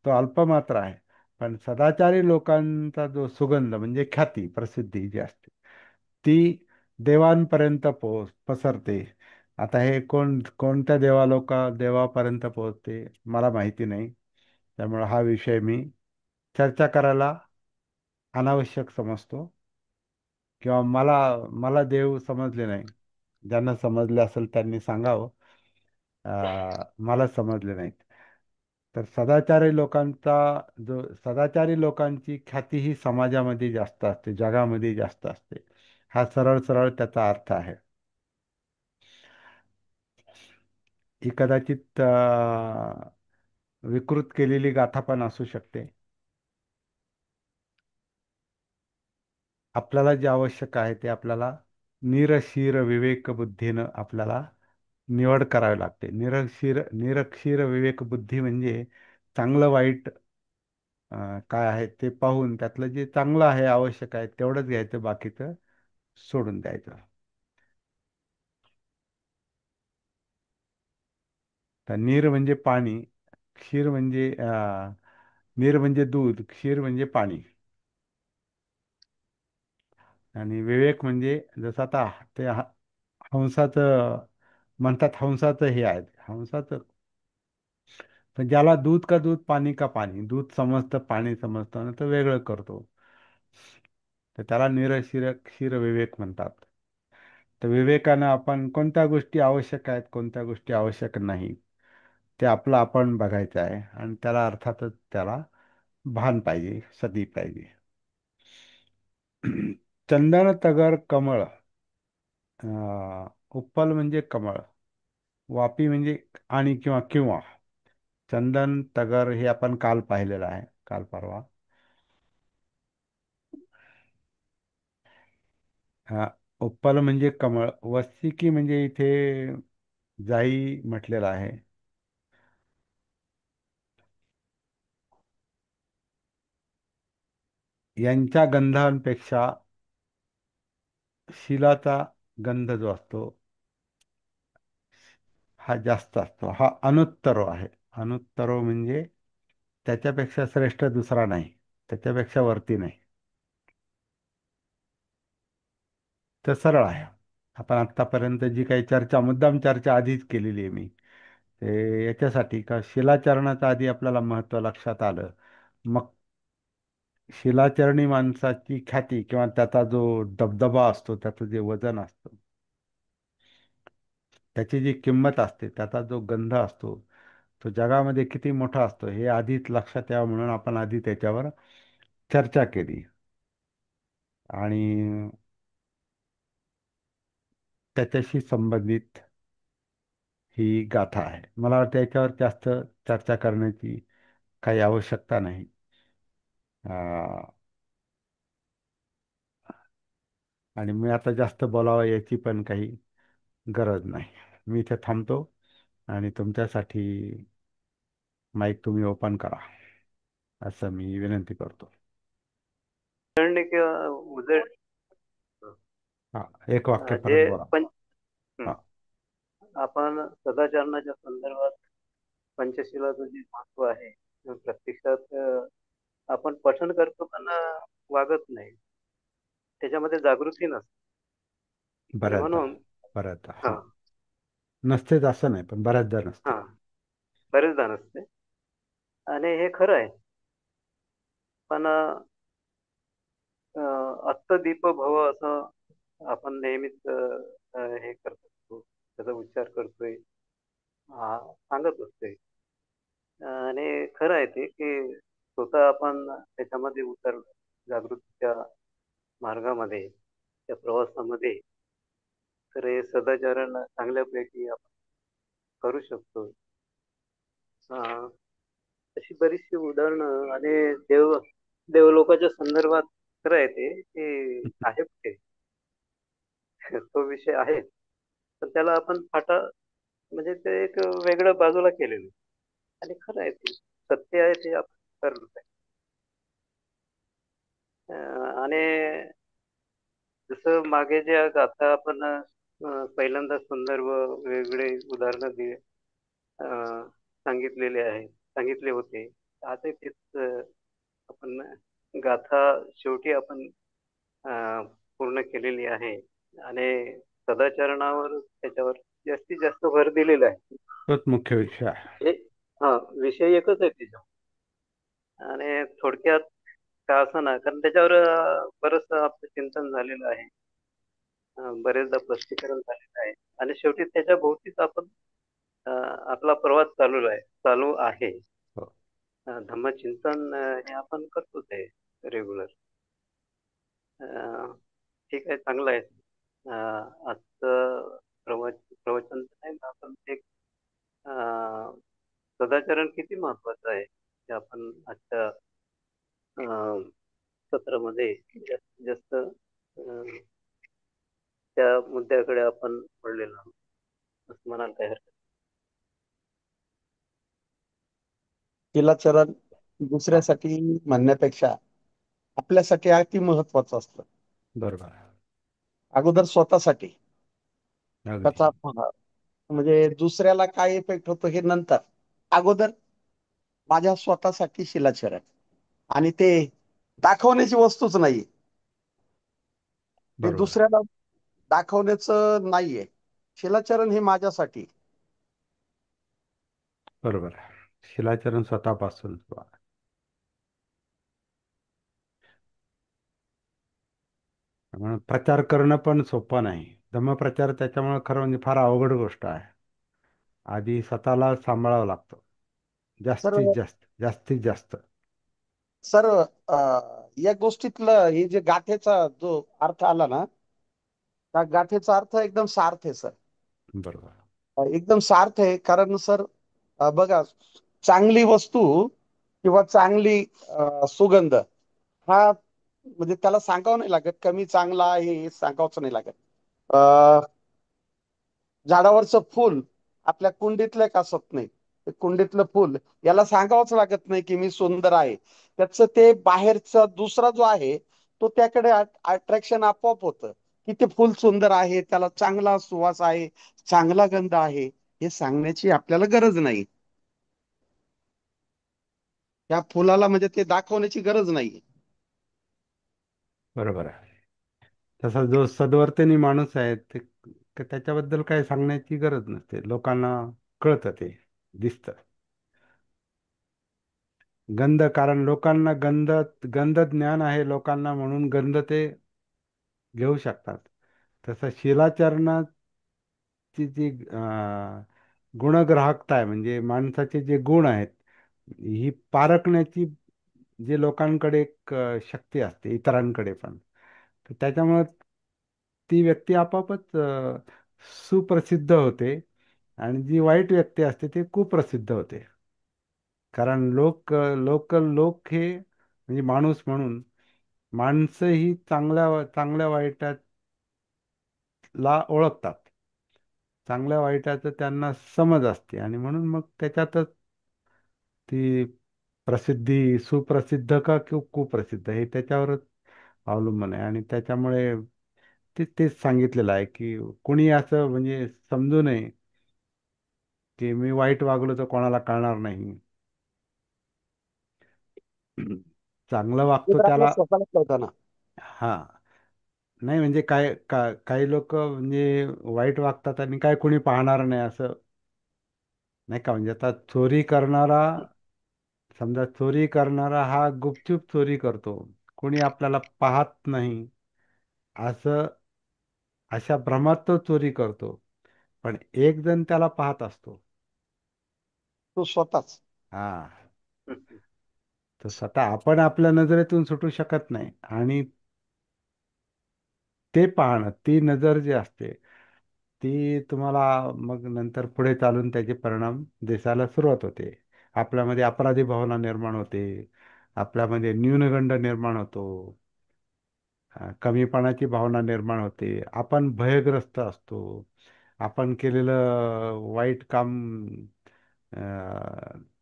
तो अल्पमात्र आहे. पण सदाचारी लोकांचा जो सुगंध म्हणजे ख्याती, प्रसिद्धी जी असते, ती देवांपर्यंत पसरते. आता हे कोणत्या देवापर्यंत पोहोचते मला माहिती नाही. त्यामुळे हा विषय मी चर्चा करायला अनावश्यक समजतो. किंवा मला मला देव समजले नाही. ज्यांना समजले असेल त्यांनी सांगावं. मला समजले नाहीत. तर सदाचारी लोकांचा जो सदाचारी लोकांची ख्याती ही समाजामध्ये जास्त असते, जगामध्ये जास्त असते. हा सरळ सरळ त्याचा अर्थ आहे. ही कदाचित विकृत केलेली गाथा पण असू शकते. आपल्याला जे आवश्यक आहे ते आपल्याला निरशीर विवेक बुद्धीनं आपल्याला निवड करावी लागते. निरक्षीर विवेक बुद्धी म्हणजे चांगलं वाईट काय आहे ते पाहून त्यातलं जे चांगलं आहे आवश्यक आहे तेवढंच घ्यायचं, बाकीचं सोडून द्यायचं. तर नीर म्हणजे पाणी, क्षीर म्हणजे नीर म्हणजे दूध, क्षीर म्हणजे पाणी. आणि विवेक म्हणजे जसं आता ते हंसाचं म्हणतात, हंसाचं हे आहे हंसाचं. पण ज्याला दूध का दूध, पाणी का पाणी, दूध समजतं पाणी समजतं ना, तर वेगळं करतो. तर त्याला निरशिर क्षीर विवेक म्हणतात. तर विवेकानं आपण कोणत्या गोष्टी आवश्यक आहेत, कोणत्या गोष्टी आवश्यक नाही, ते आपलं आपण बघायचं आहे. आणि त्याला अर्थातच त्याला भान पाहिजे, सती पाहिजे. चंदन तगर कमळ, उप्पल म्हणजे कमळ, वापी म्हणजे आणि किंवा किंवा चंदन तगर हे आपण काल पाहिलेलं आहे, काल परवा. हा, उप्पल म्हणजे कमळ, वस्तिकी म्हणजे इथे जाई म्हटलेलं आहे. यांच्या गंधांपेक्षा शिलाचा गंध जो असतो हा जास्त असतो. हा अनुत्तरो आहे. अनुत्तरो म्हणजे त्याच्यापेक्षा श्रेष्ठ दुसरा नाही, त्याच्यापेक्षा वरती नाही. तर सरळ आहे. आपण आत्तापर्यंत जी काही चर्चा, मुद्दाम चर्चा आधीच केलेली आहे मी, ते याच्यासाठी का शिलाचरणाचं आधी आपल्याला महत्त्व लक्षात आलं. मग शिलाचरणी माणसाची ख्याती किंवा त्याचा जो दबदबा असतो, त्याचं जे वजन असतं, त्याची जी किंमत असते, त्याचा जो गंध असतो, तो जगामध्ये किती मोठा असतो हे आधीच लक्षात यावं म्हणून आपण आधी त्याच्यावर चर्चा केली. आणि त्याच्याशी संबंधित ही गाथा आहे. मला वाटतं याच्यावर जास्त चर्चा करण्याची काही आवश्यकता नाही. अं, आणि मी आता जास्त बोलावं याची पण काही गरज नाही. मी इथे थांबतो आणि तुमच्यासाठी माईक तुम्ही ओपन करा असं मी विनंती करतो. उजळणी किंवा उजळ हा, एक वाक्य जे परत बोला. पण हं. हा. आपण सदाचरणाच्या संदर्भात पंचशिलाचं जे महत्व आहे ते प्रत्यक्षात आपण पठण करतो पण वागत नाही, त्याच्यामध्ये जागृती नसते. आणि बऱ्याचदा म्हणून बऱ्याचदा हा हा, नसतेच असं नाही, पण बऱ्याचदा नसते. हा बरेचदा नसते. आणि हे खरं आहे. पण अत्त दीप भव असं आपण नेहमीच हे करत असतो, त्याचा उच्चार करतोय, सांगत असतोय. आणि खरं आहे ते की स्वतः आपण त्याच्यामध्ये उतरलो जागृतीच्या मार्गामध्ये, त्या प्रवासामध्ये, तर हे सदाचरण चांगल्यापैकी आपण करू शकतो. अं, अशी बरीचशी उदाहरणं आणि देवलोकाच्या संदर्भात खरं आहे ते की आहे कुठे तो विषय आहे. पण त्याला आपण फाटा म्हणजे ते एक वेगळं बाजूला केलेलं आहे. आणि खरं आहे ते सत्य आहे ते आपण ठरवलं आहे. आणि जसं मागे जे गाथा आपण पहिल्यांदा संदर्भ वेगळे उदाहरणं दिले, सांगितलेले आहे, सांगितले होते. आजही तेच आपण गाथा शेवटी आपण पूर्ण केलेली आहे. आणि सदाचरणावर त्याच्यावर जास्तीत जास्त भर दिलेला आहे. तोच मुख्य विषय आहे. हे हा विषय एकच आहे त्याच्यावर. आणि थोडक्यात का असं ना, कारण त्याच्यावर बरंच आपलं चिंतन झालेलं आहे. बरेचदा स्पष्टीकरण झालेलं आहे आणि शेवटी त्याच्या भोवतीच आपण अ, आपला प्रवास चालू आहे. हो. धम्मचिंतन हे आपण करतोच आहे रेग्युलर. ठीक आहे, चांगलं आहे. आजचं प्रवचन तर नाही ना, पण एक अ, सदाचरण किती महत्वाचं आहे हे आपण आजच्या अ, सत्रामध्ये जास्तीत जास्त त्या मुद्द्याकडे आपण वळलेलो आहोत असं म्हणाल काय हरकत तिलाचरण दुसऱ्यासाठी म्हणण्यापेक्षा आपल्यासाठी अति महत्वाचं असतं. बरोबर. अगोदर स्वतःसाठी अगदी त्याचा म्हणजे दुसऱ्याला काय इफेक्ट होतो हे नंतर. अगोदर माझ्या स्वतःसाठी शिलाचरण, आणि ते दाखवण्याची वस्तूच नाहीये, ते बरोबर. दुसऱ्याला दाखवण्याचं नाहीये. शिलाचरण हे माझ्यासाठी. बरोबर. शिलाचरण स्वतःपासून म्हणून प्रचार करणं पण सोपं नाही. धम्मप्रचार त्याच्यामुळे खरं म्हणजे फार अवघड गोष्ट आहे. आधी स्वतःला सांभाळावं लागतं. सर जास्तीत जास्त, जास्तीत जास्त. सर या गोष्टीतलं हे जे गाथेचा जो अर्थ आला ना, त्या गाथेचा अर्थ एकदम सार्थ आहे सर. बरोबर. एकदम सार्थ आहे. कारण सर बघा, चांगली वस्तू किंवा चांगली सुगंध हा म्हणजे त्याला सांगावं नाही लागत, कमी चांगला आहे हे सांगावंच नाही लागत. अ, झाडावरचं फुल आपल्या कुंडीतलं का असत नाही, ते कुंडीतलं फुल याला सांगावंच लागत नाही की मी सुंदर आहे. त्याचं ते बाहेरचा दुसरा जो आहे तो त्याकडे अट्रॅक्शन आपोआप होतं, की ते फुल सुंदर आहे, त्याला चांगला सुवास आहे, चांगला गंध आहे, हे सांगण्याची आपल्याला गरज नाही. त्या फुलाला म्हणजे ते दाखवण्याची गरज नाही. बरोबर आहे. तसा जो सद्वर्तनी माणूस आहे त्याच्याबद्दल काय सांगण्याची गरज नसते. लोकांना कळतं, ते दिसतं. गंध, कारण लोकांना गंध ज्ञान आहे लोकांना, म्हणून गंध ते घेऊ शकतात. तसं शिलाचरणाची जी गुणग्राहकता आहे, म्हणजे माणसाचे जे गुण आहेत, ही पारखण्याची जे लोकांकडे एक शक्ती असते, इतरांकडे पण. तर त्याच्यामुळे ती व्यक्ती आपोआपच सुप्रसिद्ध होते, आणि जी वाईट व्यक्ती असते ती कुप्रसिद्ध होते. कारण लोक हे म्हणजे माणूस म्हणून, माणसं ही चांगल्या चांगल्या वाईटाला ओळखतात. चांगल्या वाईटाचं त्यांना समज असते, आणि म्हणून मग त्याच्यातच ती प्रसिद्धी, सुप्रसिद्ध का किंवा कुप्रसिद्ध, हे त्याच्यावरच अवलंबून आहे. आणि त्याच्यामुळे तेच सांगितलेलं आहे की कुणी असं म्हणजे समजू नये की मी वाईट वागलो तर कोणाला कळणार नाही. चांगलं ते वागतो तर आपल्या त्याला. स्वतःला कळतं ना. हा. नाही म्हणजे काही लोक म्हणजे वाईट वागतात आणि काय कुणी पाहणार नाही असं नाही का. म्हणजे आता चोरी करणारा हा गुपचूप चोरी करतो, कुणी आपल्याला पाहत नाही असं, अशा भ्रमात तो चोरी करतो. पण एक जण त्याला पाहत असतो. तो स्वतःच. हा. आहे. तर स्वतः आपण आपल्या नजरेतून सुटू शकत नाही, आणि ते पाहणं, ती नजर जी असते, ती तुम्हाला मग नंतर पुढे चालून त्याचे परिणाम दिसायला सुरुवात होते. आपल्यामध्ये अपराधी भावना निर्माण होते, आपल्यामध्ये न्यूनगंड निर्माण होतो, कमीपणाची भावना निर्माण होते, आपण भयग्रस्त असतो. आपण केलेलं वाईट काम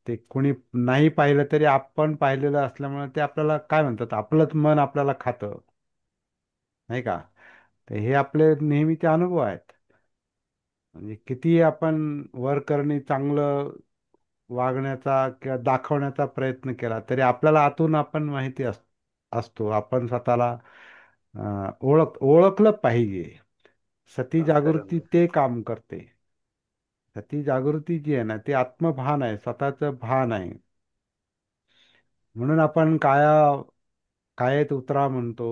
ते कुणी नाही पाहिलं तरी आपण पाहिलेलं असल्यामुळे ते आपल्याला काय म्हणतात, आपलंच मन आपल्याला खातं, नाही का. तर हे आपले नेहमीचे अनुभव आहेत. म्हणजे किती आपण वर करणे, चांगलं वागण्याचा किंवा दाखवण्याचा प्रयत्न केला तरी आपल्याला आतून आपण माहिती असतो, आपण स्वतःला ओळखलं पाहिजे. सती बरोबर जागृती आहे. ते काम करते. सती जागृती जी आहे ना, ते आत्मभान आहे, स्वतःचं भान आहे. म्हणून आपण कायेत उतरा म्हणतो.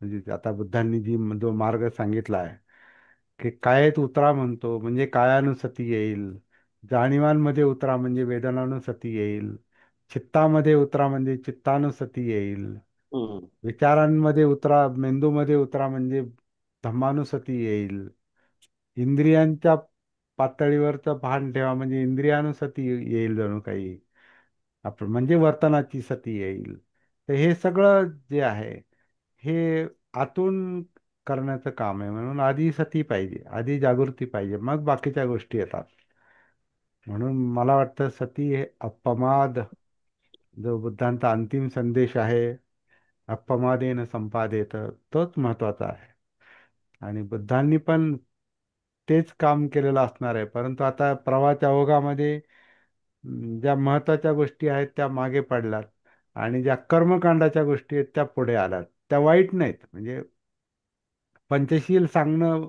म्हणजे आता बुद्धांनी जो मार्ग सांगितला आहे की कायेत उतरा म्हणतो म्हणजे कायानुसती येईल, जाणीवांमध्ये उतरा म्हणजे वेदनानुसती येईल, चित्तामध्ये उतरा म्हणजे चित्तानुसती येईल, हम्म. विचारांमध्ये उतरा, मेंदूमध्ये उतरा म्हणजे धम्मानुसती येईल, इंद्रियांच्या पातळीवरचं भान ठेवा म्हणजे इंद्रियानुसती येईल, जणू काही आपण म्हणजे वर्तनाची सती येईल. तर हे सगळं जे आहे हे आतून करण्याचं काम आहे. म्हणून आधी सती पाहिजे, आधी जागृती पाहिजे, मग बाकीच्या गोष्टी येतात. म्हणून मला वाटतं सती हे अप्पमाद, जो बुद्धांचा अंतिम संदेश आहे, अप्पमादेन संपादेत, तोच महत्वाचा आहे. आणि बुद्धांनी पण तेच काम केलेलं असणार आहे. परंतु आता प्रवाहाच्या ओघामध्ये ज्या महत्वाच्या गोष्टी आहेत त्या मागे पडल्यात आणि ज्या कर्मकांडाच्या गोष्टी आहेत त्या पुढे आल्यात. त्या वाईट नाहीत. म्हणजे पंचशील सांगणं,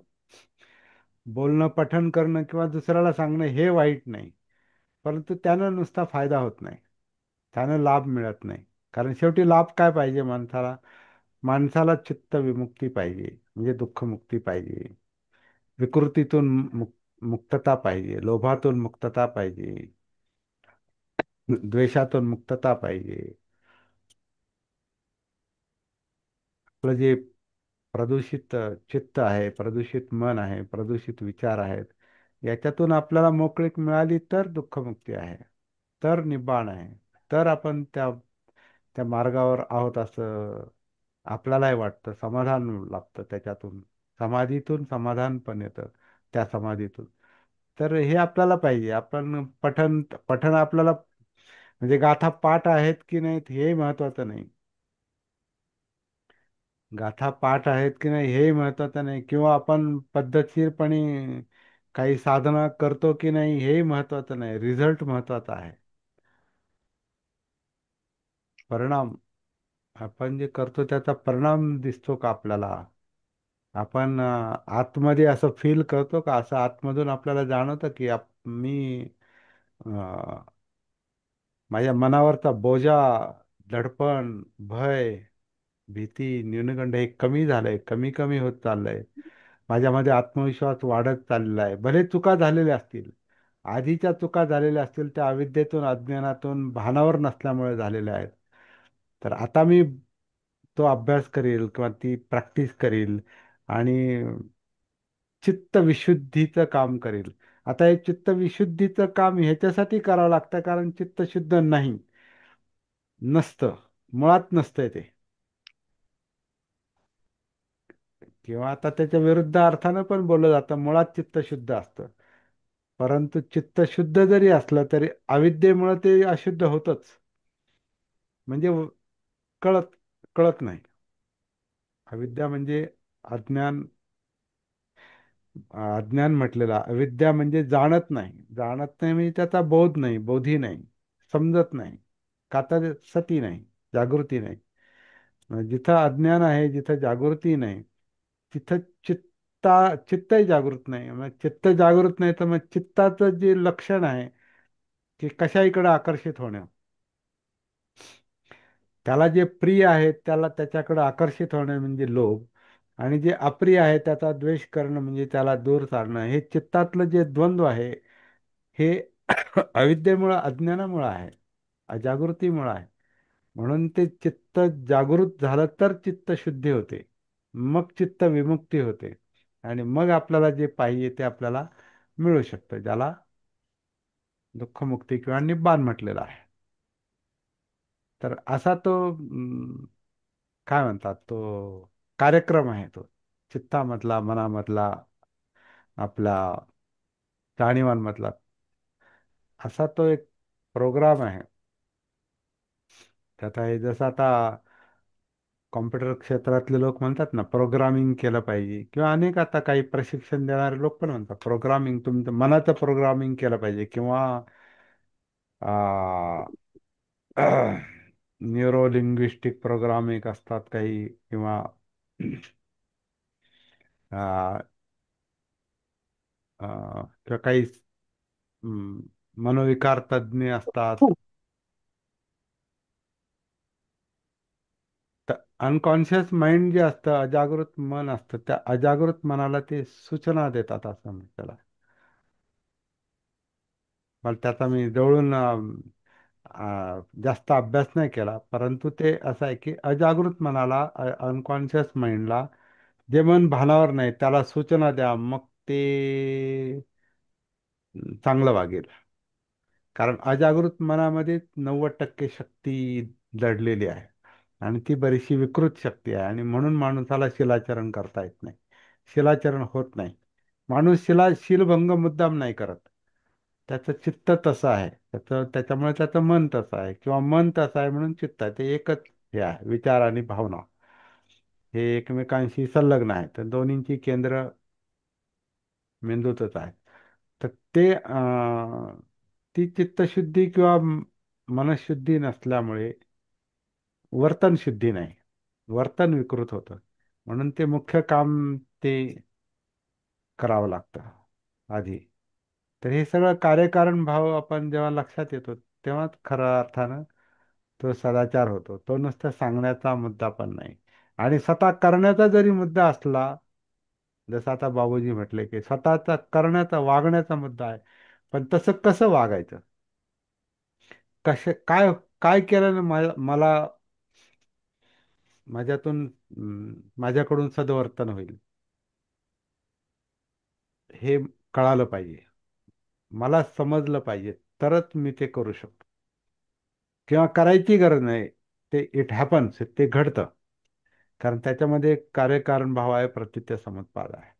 बोलणं, पठण करणं किंवा दुसऱ्याला सांगणं हे वाईट नाही. परंतु त्यानं नुसता फायदा होत नाही, त्यानं लाभ मिळत नाही. कारण शेवटी लाभ काय पाहिजे माणसाला? माणसाला चित्त विमुक्ती पाहिजे, म्हणजे दुःखमुक्ती पाहिजे, विकृतीतून मुक्तता पाहिजे, लोभातून मुक्तता पाहिजे, द्वेषातून मुक्तता पाहिजे. आपलं जे प्रदूषित चित्त आहे, प्रदूषित मन आहे, प्रदूषित विचार आहेत, याच्यातून आपल्याला मोकळीक मिळाली तर दुःखमुक्ती आहे, तर निब्बाण आहे, तर आपण त्या त्या मार्गावर आहोत असं आपल्यालाही वाटतं. समाधान लाभतं त्याच्यातून, समाधीतून समाधान पण येतं त्या समाधीतून. तर हे आपल्याला पाहिजे. आपण पठण पठण आपल्याला म्हणजे गाथा पाठ आहेत की नाहीत हे महत्वाचं नाही, गाथा पाठ आहेत की नाही हेही महत्वाचं नाही, किंवा आपण पद्धतशीरपणे काही साधना करतो की नाही हेही महत्वाचं नाही. रिझल्ट महत्वाचा आहे, परिणाम. आपण जे करतो त्याचा परिणाम दिसतो का आपल्याला? आपण आतमध्ये असं फील करतो का? असं आतमधून आपल्याला जाणवतं की मी अं, माझ्या मनावरचा बोजा, दडपण, भय, भीती, न्यूनगंड हे कमी झालंय, कमी कमी होत चाललंय. माझ्यामध्ये आत्मविश्वास वाढत चाललेला आहे. भले चुका झालेल्या असतील, आधीच्या चुका झालेल्या असतील, त्या अविद्येतून, अज्ञानातून, भानावर नसल्यामुळे झालेल्या आहेत. तर आता मी तो अभ्यास करेल किंवा ती प्रॅक्टिस करेल आणि चित्त विशुद्धीचं काम करेल. आता हे चित्त विशुद्धीचं काम ह्याच्यासाठी करावं लागतं कारण चित्त शुद्ध नाही, नसतं, मुळात नसतंय ते. किंवा आता त्याच्या विरुद्ध अर्थानं पण बोललं जातं, मुळात चित्त शुद्ध असतं. परंतु चित्त शुद्ध जरी असलं तरी अविद्येमुळे ते अशुद्ध होतच. म्हणजे कळत कळत नाही. अविद्या म्हणजे अज्ञान. अज्ञान म्हटलेला, अविद्या म्हणजे जाणत नाही. जाणत नाही म्हणजे त्याचा बोध नाही, बोधी नाही, समजत नाही. का तर सती नाही, जागृती नाही. जिथं अज्ञान आहे, जिथं जागृती नाही, तिथं चित्तही जागृत नाही. मग चित्त जागृत नाही तर मग चित्ताचं जे लक्षण आहे की कशाईकडे आकर्षित होणं, त्याला जे प्रिय आहे त्याला त्याच्याकडे आकर्षित होणं म्हणजे लोभ, आणि जे अप्रिय आहे त्याचा द्वेष करणं म्हणजे त्याला दूर सारणं. हे चित्तातलं जे द्वंद्व आहे हे अविद्येमुळं, अज्ञानामुळं आहे, अजागृतीमुळं आहे. म्हणून ते चित्त जागृत झालं तर चित्त शुद्धी होते, मग चित्त विमुक्ती होते, आणि मग आपल्याला जे पाहिजे ते आपल्याला मिळू शकतं, ज्याला दुःखमुक्ती किंवा निब्बाण म्हटलेलं आहे. तर असा तो काय म्हणतात तो कार्यक्रम आहे तो, चित्तामधला, मनामधला, आपला जाणीवांमधला, असा तो एक प्रोग्राम आहे. त्यात आहे जसं आता कॉम्प्युटर क्षेत्रातले लोक म्हणतात ना प्रोग्रामिंग केलं पाहिजे, किंवा अनेक आता काही प्रशिक्षण देणारे लोक पण म्हणतात प्रोग्रामिंग, तुमचं मनाचं प्रोग्रामिंग केलं पाहिजे, किंवा न्यूरो लिंग्विस्टिक प्रोग्रामिंग असतात काही, किंवा आ, किंवा काही हम्म, मनोविकार तज्ज्ञ असतात. अनकॉन्शियस माइंड जे असतं, अजागृत मन असतं, त्या अजागृत मनाला ते सूचना देतात असं म्हणतात त्याला. पण त्याचा मी जवळून जास्त अभ्यास नाही केला, परंतु ते असं आहे की अजागृत मनाला, अनकॉन्शियस माइंडला, जे मन भानावर नाही त्याला सूचना द्या, मग ते चांगलं वागेल. कारण अजागृत मनामध्ये 90% शक्ती दडलेली आहे, आणि ती बरीचशी विकृत शक्ती आहे, आणि म्हणून माणसाला शिलाचरण करता येत नाही, शिलाचरण होत नाही. माणूस शीलभंग मुद्दाम नाही करत, त्याचं चित्त तसं आहे, त्याच्यामुळे त्याचं मन तसं आहे, किंवा मन तसं आहे म्हणून चित्त आहे, ते एकच हे आहे. विचार आणि भावना हे एकमेकांशी संलग्न आहे, तर दोन्हींची केंद्र मेंदूतच आहे. तर ती चित्तशुद्धी किंवा मनशुद्धी नसल्यामुळे वर्तन शुद्धी नाही, वर्तन विकृत होतं. म्हणून ते मुख्य काम ते करावं लागतं आधी. तर हे सगळं कार्यकारण भाव आपण जेव्हा लक्षात येतो, तेव्हाच खऱ्या अर्थानं तो सदाचार होतो. तो नुसतं सांगण्याचा मुद्दा पण नाही, आणि स्वतः करण्याचा जरी मुद्दा असला, जसं आता बाबूजी म्हटले की स्वतःचा करण्याचा, वागण्याचा मुद्दा आहे, पण तसं कसं वागायचं, काय काय केल्यानं मला माझ्यातून माझ्याकडून सदवर्तन होईल, हे कळालं पाहिजे, मला समजलं पाहिजे, तरच मी ते करू शकतो. किंवा करायची गरज नाही, ते इट हॅपन्स, ते घडतं. कारण त्याच्यामध्ये कार्यकारण भाव आहे, प्रतीत्य समुत्पाद आहे.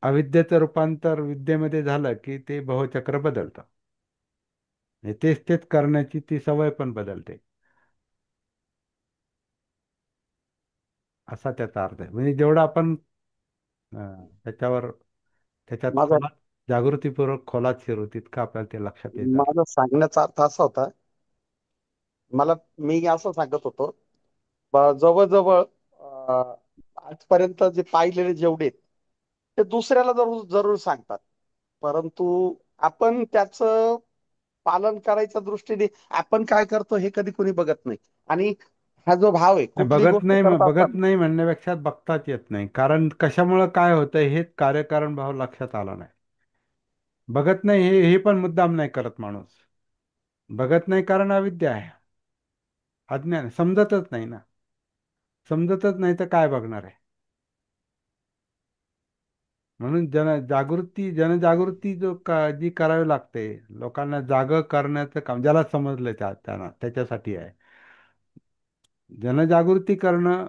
अविद्येचं रूपांतर विद्येमध्ये झालं की ते भवचक्र बदलतं, आणि तेच तेच करण्याची ती सवय पण बदलते, असा त्याचा अर्थ आहे. म्हणजे जेवढं आपण त्याच्यावर, त्याच्यात माझा खोलात, जागृतीपूर्वक खोलात शिरू, तितकं आपल्याला ते लक्षात येत जातं. माझा सांगण्याचा अर्थ असा होता, मी असं सांगत होतो, जवळजवळ आजपर्यंत जे पाहिलेले जेवढे आहेत, ते दुसऱ्याला जरूर जरूर सांगतात, परंतु आपण त्याचं पालन करायच्या दृष्टीने आपण काय करतो हे कधी कोणी बघत नाही. आणि हा जो भाव आहे, नाही, कुठली गोष्ट करत बघत असताना नाही म्हणण्यापेक्षा बघताच येत नाही, कारण कशामुळं काय होतं हेच कार्यकारण भाव लक्षात आला नाही. बघत नाही हे पण मुद्दाम नाही करत माणूस. बघत नाही कारण अविद्या आहे, अज्ञान आहे. समजतच नाही ना, समजतच नाही तर काय बघणार आहे. म्हणून जनजागृती जी करावी लागते, लोकांना जाग करण्याचं काम, ज्याला समजलं त्यांना त्याच्यासाठी आहे. जनजागृती करणं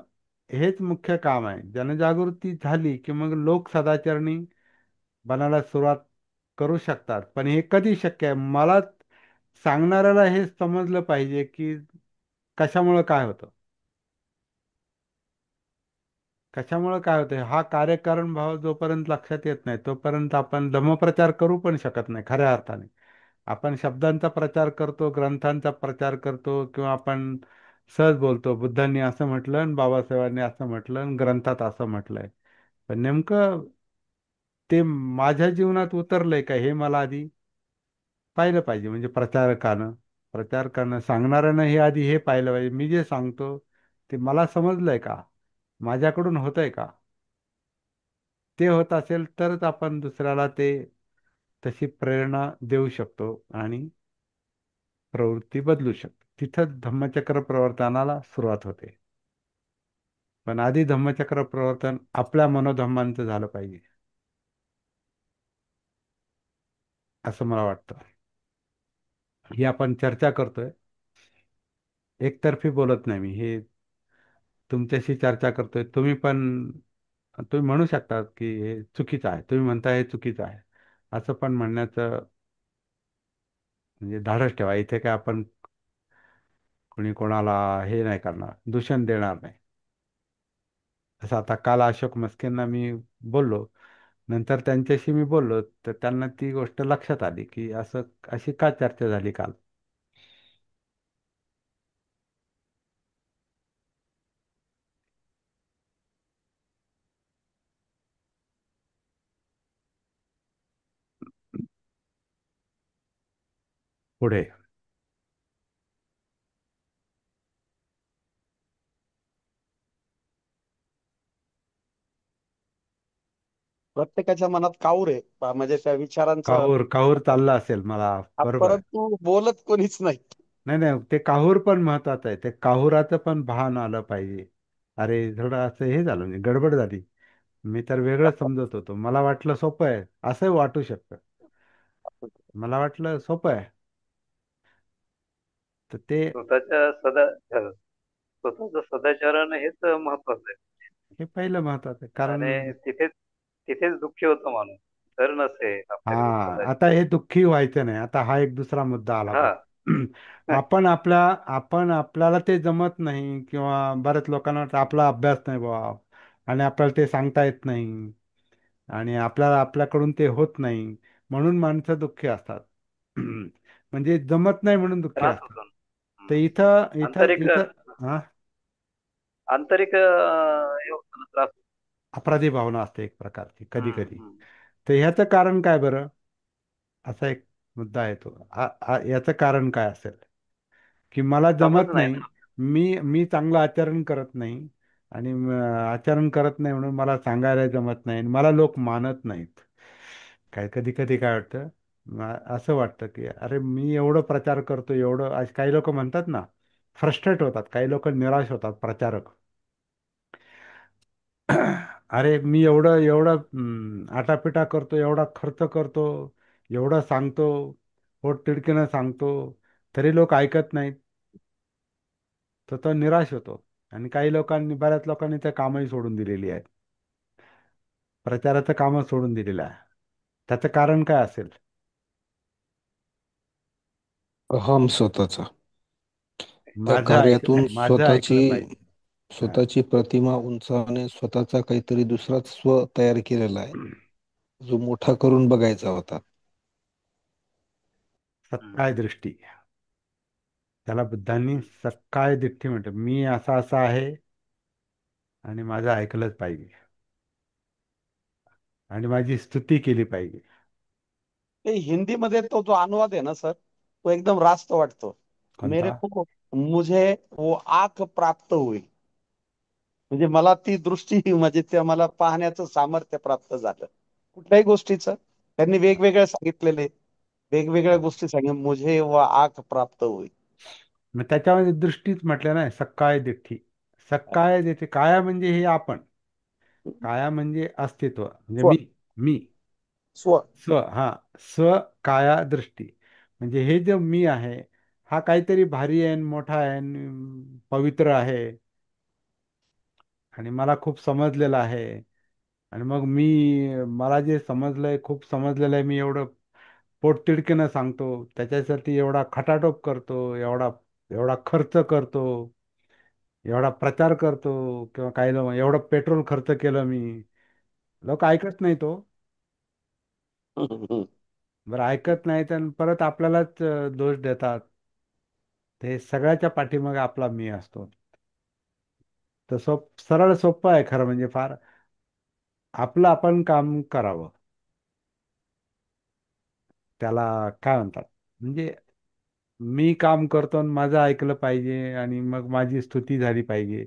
हेच मुख्य काम आहे. जनजागृती झाली की मग लोक सदाचरणी बनायला सुरुवात करू शकतात. पण हे कधी शक्य आहे, मला सांगणाऱ्याला हे समजलं पाहिजे की कशामुळं काय होतं, कशामुळं काय होतं. हा कार्यकारण भाव जोपर्यंत लक्षात येत नाही, तोपर्यंत आपण धम्मप्रचार करू पण शकत नाही खऱ्या अर्थाने. आपण शब्दांचा प्रचार करतो, ग्रंथांचा प्रचार करतो, किंवा आपण सहज बोलतो, बुद्धांनी असं म्हटलं आणि बाबासाहेबांनी असं म्हटलं आणि ग्रंथात असं म्हटलंय. पण नेमकं ते माझ्या जीवनात उतरलंय का, हे मला आधी पाहिलं पाहिजे. म्हणजे प्रचार करणं, सांगणाऱ्यानं हे आधी हे पाहिलं पाहिजे, मी जे सांगतो ते मला समजलंय का, माझ्याकडून होतंय का. ते होत असेल तरच आपण दुसऱ्याला ते तशी प्रेरणा देऊ शकतो, आणि प्रवृत्ती बदलू शकतो. तिथंच धम्मचक्र प्रवर्तनाला सुरुवात होते. पण आधी धम्मचक्र प्रवर्तन आपल्या मनोधम्मांचं झालं पाहिजे, असं मला वाटतं. ही आपण चर्चा करतोय, एकतर्फी बोलत नाही मी. हे तुमच्याशी चर्चा करतोय, तुम्ही म्हणू शकता की हे चुकीचं आहे, तुम्ही म्हणता हे चुकीचं आहे, असं पण म्हणण्याचं म्हणजे धाडस ठेवा. इथे काय आपण कोणी कोणाला हे नाही करणार, दूषण देणार नाही. असं आता काल अशोक मस्केंना मी बोललो, नंतर त्यांच्याशी मी बोललो, तर त्यांना ती गोष्ट लक्षात आली की अशी का चर्चा झाली काल. पुढे प्रत्येकाच्या मनात काऊर आहे म्हणजे त्या विचारांचं. काहूर काहूर चाललं असेल मला, बरोबर आहे. परंतु बोलत कोणीच नाही. नाही नाही, ते काहूर पण महत्वाचं आहे. ते काहुराचं पण भान आलं पाहिजे. अरे थोडं असं हे झालं, म्हणजे गडबड झाली. मी तर वेगळं समजत होतो, मला वाटलं सोपं आहे. असंही वाटू शकतं. मला वाटलं सोपं आहे. तर ते स्वतःच्या सदा स्वतःचं सदाचरण हेच महत्वाचं आहे. हे पहिलं महत्वाचं आहे, कारण आणि तिथेच तिथेच दुःखी होतो माणूस. जर नसेल हा, आपल्याकडे आता सदाचार. हे दुःखी व्हायचं नाही. आता हा एक दुसरा मुद्दा आला हा. बघ. आपण आपल्याला ते जमत नाही, किंवा बऱ्याच लोकांना वाटतं आपला अभ्यास नाही बाबा, आणि आपल्याला ते सांगता येत नाही, आणि आपल्याकडून ते होत नाही, म्हणून माणसं दुःखी असतात. म्हणजे जमत नाही म्हणून दुःखी त्रास असतात. होतो ना. तर हम्म. इथं इथं आंतरिक इथं हा, आंतरिक हे होतं ना, त्रास. अपराधी भावना असते एक प्रकारची कधी हम्म, कधी. हम्म. तर ह्याचं कारण काय बरं? असा एक मुद्दा आहे तो. याचं कारण काय असेल? की मला समज जमत नाही नाही, ना. मी चांगलं आचरण करत नाही, आणि आचरण करत नाही म्हणून मला सांगायला जमत नाही, आणि मला लोक मानत नाहीत. काय कधी कधी काय वाटतं, असं वाटतं की अरे मी एवढं प्रचार करतो, एवढं काही लोक म्हणतात ना, फ्रस्ट्रेट होतात, काही लोक निराश होतात प्रचारक. अरे मी एवढं एवढं आटापिटा करतो, एवढा खर्च करतो, एवढं सांगतो, पोटतिडकीनं सांगतो, तरी लोक ऐकत नाहीत. तर तो निराश होतो. आणि काही लोकांनी, बऱ्याच लोकांनी त्या कामही सोडून दिलेली आहेत. प्रचाराचं कामच सोडून दिलेलं आहे. त्याचं कारण काय असेल? अहम स्वतःचा. त्या कार्यातून माझं स्वतःची ऐकलं पाहिजे. हा. स्वतःची प्रतिमा उंचावणे, स्वतःचा काहीतरी दुसराच स्व तयार केलेला आहे, जो मोठा करून बघायचा होता. सत्काय हम्म. दृष्टी, त्याला बुद्धांनी हम्म. सत्काय दृष्टी म्हणते. मी असा असा आहे, आणि माझं ऐकलंच पाहिजे, आणि माझी स्तुती केली पाहिजे. ते हिंदीमध्ये तो जो अनुवाद आहे ना सर, तो एकदम रास्त वाटतो. मेरे कोणता? को मुझे वो आंख प्राप्त हुई. म्हणजे मला ती दृष्टी म्हणजे ते मला पाहण्याचं सामर्थ्य प्राप्त झालं कुठल्याही गोष्टीचं. त्यांनी वेगवेगळं सांगितलेले, वेगवेगळ्या गोष्टी सांगितल्या. मुझे व आंख प्राप्त होई. मग त्याच्यामध्ये दृष्टीच म्हटलं नाही, सकाय दिठ्ठी. सकाय दिठ्ठी, काया म्हणजे हे आपण, काया म्हणजे अस्तित्व, म्हणजे स्व मी स्व. हा, स्व काया दृष्टी. म्हणजे हे जे मी आहे, हा काहीतरी भारी आहे, मोठा आहे, पवित्र आहे, आणि मला खूप समजलेलं आहे. आणि मग मला जे समजलंय, खूप समजलेलं आहे, मी एवढं पोटतिडकीनं सांगतो, त्याच्यासाठी एवढा खटाटोप करतो, एवढा एवढा खर्च करतो, एवढा प्रचार करतो, किंवा काही लोक एवढं पेट्रोल खर्च केलं मी. लोक ऐकत नाही तो. बरं ऐकत नाहीत, आणि परत आपल्यालाच दोष देतात. ते सगळ्याच्या पाठीमागे आपला मी असतो. तर सरळ सोपं आहे खरं म्हणजे, फार आपलं आपण काम करावं. त्याला काय म्हणतात, म्हणजे मी काम करतो आणि माझं ऐकलं पाहिजे, आणि मग माझी स्तुती झाली पाहिजे,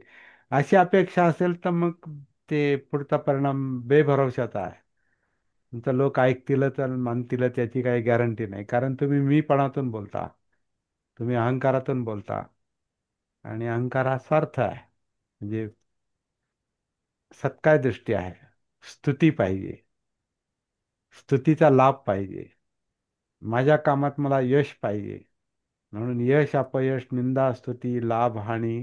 अशी अपेक्षा असेल तर मग ते पुढचा परिणाम बेभरवशाचा आहे. तुमचं लोक ऐकतीलच आणि मानतीलच याची काही गॅरंटी नाही, कारण तुम्ही मीपणातून बोलता, तुम्ही अहंकारातून बोलता, आणि अहंकार हा स्वार्थ आहे. म्हणजे सत्काय दृष्टी आहे, स्तुती पाहिजे, स्तुतीचा लाभ पाहिजे, माझ्या कामात मला यश पाहिजे. म्हणून यश अपयश निंदा स्तुती लाभ हानी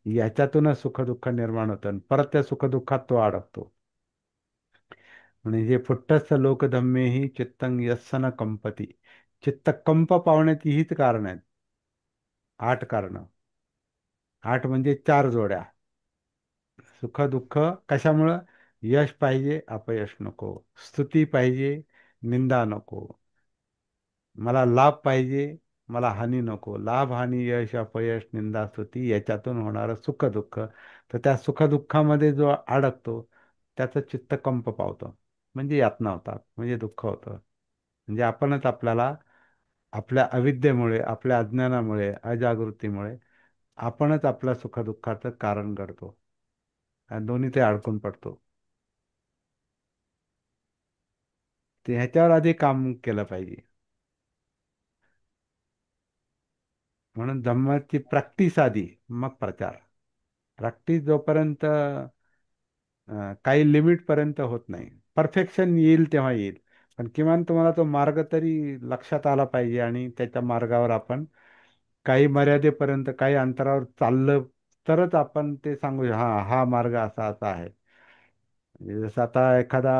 याच्यातूनच सुखदुःख निर्माण होतं, आणि परत त्या सुखदुःखात तो अडकतो. म्हणजे फुट्टस्थ लोकधम्मे ही चित्तंग यस्सन कंपती. चित्त कंप पावण्याची हीच कारण आहेत. 8 कारणं. 8 म्हणजे 4 जोड्या. सुख दुःख कशामुळं? यश पाहिजे, अपयश नको. स्तुती पाहिजे, निंदा नको. मला लाभ पाहिजे, मला हानी नको. लाभ हानी यश अपयश निंदा स्तुती याच्यातून होणारं सुख दुःख. तर त्या सुख दुःखामध्ये जो अडकतो, त्याचं चित्त कंप पावतं, म्हणजे यातना होतात, म्हणजे दुःख होतं. म्हणजे आपणच आपल्याला, आपल्या अविद्येमुळे, आपल्या अज्ञानामुळे, अजागृतीमुळे आपणच आपल्या सुखदुःखाचं कारण घडतो, आणि दोन्ही ते अडकून पडतो. ते ह्याच्यावर आधी काम केलं पाहिजे. म्हणून धम्माची प्रॅक्टिस आधी, मग प्रचार. प्रॅक्टिस जोपर्यंत काही लिमिट पर्यंत होत नाही, परफेक्शन येईल तेव्हा येईल, पण किमान तुम्हाला तो मार्ग तरी लक्षात आला पाहिजे, आणि त्याच्या मार्गावर आपण काही मर्यादेपर्यंत, काही अंतरावर चाललं तरच आपण ते सांगू हा हा मार्ग असा असा आहे. म्हणजे जसं आता एखादा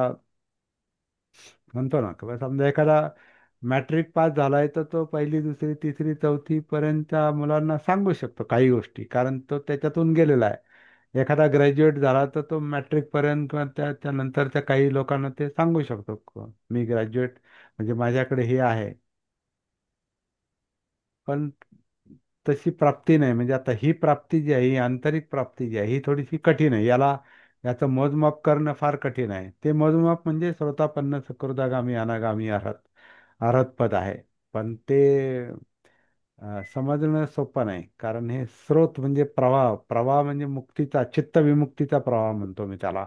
म्हणतो ना, किंवा समजा एखादा मॅट्रिक पास झालाय, तर तो पहिली दुसरी तिसरी चौथी पर्यंतच्या मुलांना सांगू शकतो काही गोष्टी, कारण तो त्याच्यातून गेलेला आहे. एखादा ग्रॅज्युएट झाला तर तो मॅट्रिक पर्यंत किंवा त्याच्या नंतरच्या काही लोकांना ते सांगू शकतो, मी ग्रॅज्युएट म्हणजे माझ्याकडे हे आहे. पण तशी प्राप्ती नाही. म्हणजे आता ही प्राप्ती जी आहे, ही आंतरिक प्राप्ती जी आहे, ही थोडीशी कठीण आहे. याचं मोजमाप करणं फार कठीण आहे. ते मोजमाप म्हणजे श्रोतापन्न सकृदागामी अनागामी अर्हत पद आहे. पण ते समजणं सोपं नाही, कारण हे स्रोत म्हणजे प्रवाह, प्रवाह म्हणजे मुक्तीचा, चित्त विमुक्तीचा प्रवाह म्हणतो मी त्याला.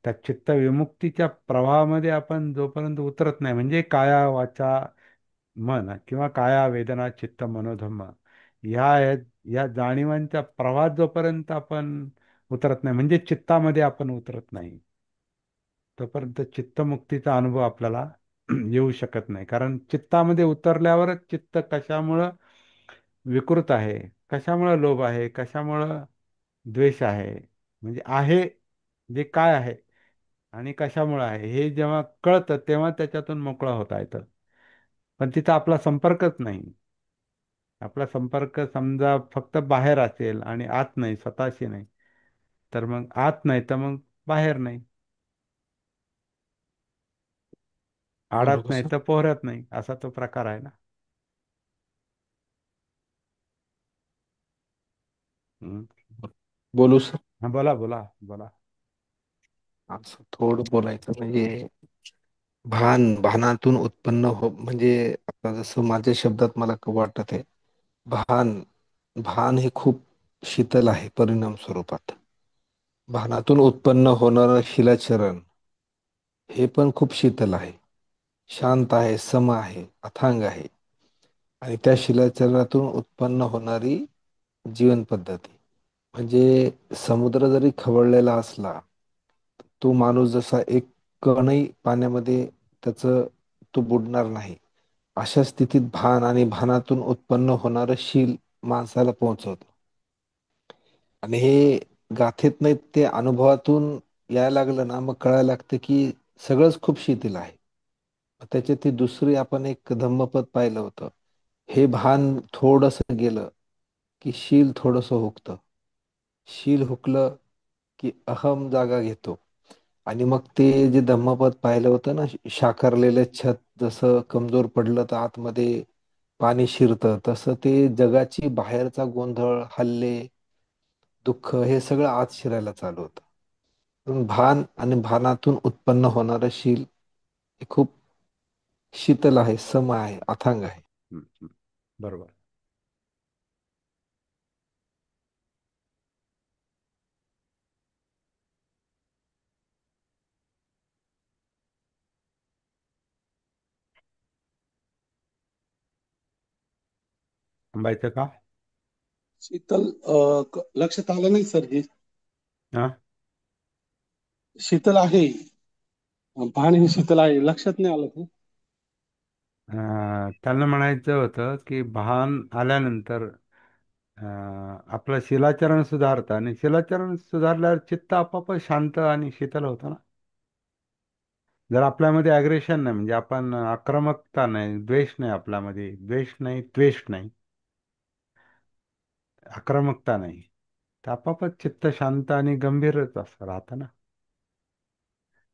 त्या चित्त विमुक्तीच्या प्रवाहामध्ये आपण जोपर्यंत उतरत नाही, म्हणजे काया वाचा मन, किंवा काया वेदना चित्त मनोधम्म, या जाणीवांच्या प्रवाहात जोपर्यंत आपण उतरत नाही, म्हणजे चित्तामध्ये आपण उतरत नाही, तोपर्यंत चित्तमुक्तीचा अनुभव आपल्याला येऊ शकत नाही. कारण चित्तामध्ये उतरल्यावरच चित्त कशामुळं विकृत आहे, कशामुळं लोभ आहे, कशामुळं द्वेष आहे, म्हणजे आहे जे काय आहे आणि कशामुळं आहे हे जेव्हा कळतं, तेव्हा त्याच्यातून मोकळा होता येतं. पण तिथं आपला संपर्कच नाही. आपला संपर्क समजा फक्त बाहेर असेल आणि आत नाही, स्वतःशी नाही, तर मग आत नाही तर मग बाहेर नाही, आडात बरोबर नाही सर. तर पोहरत नाही, असा तो प्रकार आहे ना. हम्म. बोलू सर. हा, बोला बोला बोला. असं थोडं बोलायचं म्हणजे भानातून उत्पन्न हो, म्हणजे आता जसं माझ्या शब्दात मला वाटत आहे, भान भान हे खूप शीतल आहे परिणाम स्वरूपात. भानातून उत्पन्न होणारं शिलाचरण हे पण खूप शीतल आहे, शांत आहे, सम आहे, अथांग आहे. आणि त्या शिलाचरातून उत्पन्न होणारी जीवन पद्धती म्हणजे समुद्र जरी खवळलेला असला, तो माणूस जसा एक कणही पाण्यामध्ये त्याचं तो बुडणार नाही, अशा स्थितीत भान आणि भानातून उत्पन्न होणारं शील माणसाला पोहोचवतं. आणि हे गाथेत नाही, ते अनुभवातून यायला लागलं ना, मग कळायला लागतं की सगळंच खूप शिथिल आहे. त्याच्यात ती दुसरी आपण एक धम्मपद पाहिलं होतं, हे भान थोडस गेलं की शील थोडस हुकतं, शील हुकलं की अहम जागा घेतो. आणि मग ते जे धम्मपद पाहिलं होतं ना, शाकारलेलं छत जसं कमजोर पडलं तर आतमध्ये पाणी शिरतं, तसं ते जगाची बाहेरचा गोंधळ, हल्ले, दुःख हे सगळं आत शिरायला चालू होतं. म्हणून भान आणि भानातून उत्पन्न होणारं शील हे खूप शीतल आहे, सम आहे, अथांग आहे. हम्म, बरोबर. थांबायचं का? शीतल लक्षात आलं नाही सर हे. हा. शीतल आहे, भान हे शीतल आहे, लक्षात नाही आलं ते. त्यांना म्हणायचं होतं की भान आल्यानंतर आपलं शिलाचरण सुधारतं, आणि शिलाचरण सुधारल्यावर चित्त आपोआप शांत आणि शीतल होतं ना. जर आपल्यामध्ये अग्रेशन नाही, म्हणजे आपण आक्रमकता नाही, द्वेष नाही, आपल्यामध्ये द्वेष नाही, द्वेष नाही, आक्रमकता नाही, तर आपापच चित्त शांत आणि गंभीरच असं राहतं ना.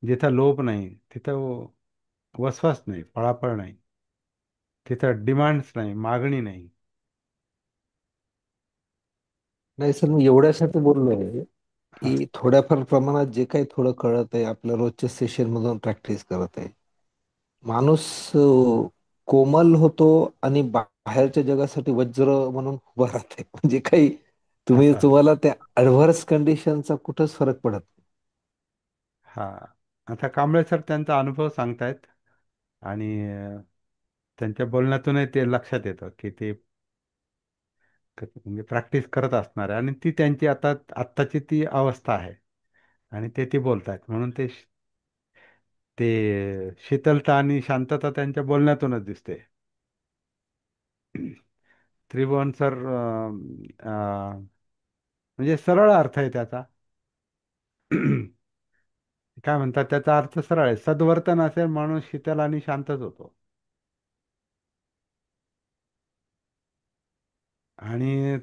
जिथं लोभ नाही, तिथं वसवास नाही, पळापळ नाही, तिथं डिमांड्स नाही, मागणी नाही. नाही सर, मी एवढ्यासाठी बोललोय हा. की थोड्याफार प्रमाणात जे काही थोडं कळत आहे, आपल्या रोजच्या सेशन मधून प्रॅक्टिस करत आहे, माणूस कोमल होतो आणि बाहेरच्या जगासाठी वज्र म्हणून उभा राहते. म्हणजे काही असं. तुम्हाला त्या ऍडव्हर्स कंडिशनचा कुठंच फरक पडत नाही. हा. आता कांबळे सर त्यांचा अनुभव सांगतायत आणि त्यांच्या बोलण्यातूनही ते लक्षात येतं की ते म्हणजे प्रॅक्टिस करत असणार आहे आणि ती त्यांची आत्ताची ती अवस्था आहे आणि ते बोलतायत म्हणून ते शीतलता आणि शांतता त्यांच्या बोलण्यातूनच दिसते. त्रिभुवन सर म्हणजे सरळ अर्थ आहे त्याचा. काय म्हणतात त्याचा अर्थ सरळ आहे, सद्वर्तन असेल माणूस शीतल आणि शांतच होतो. आणि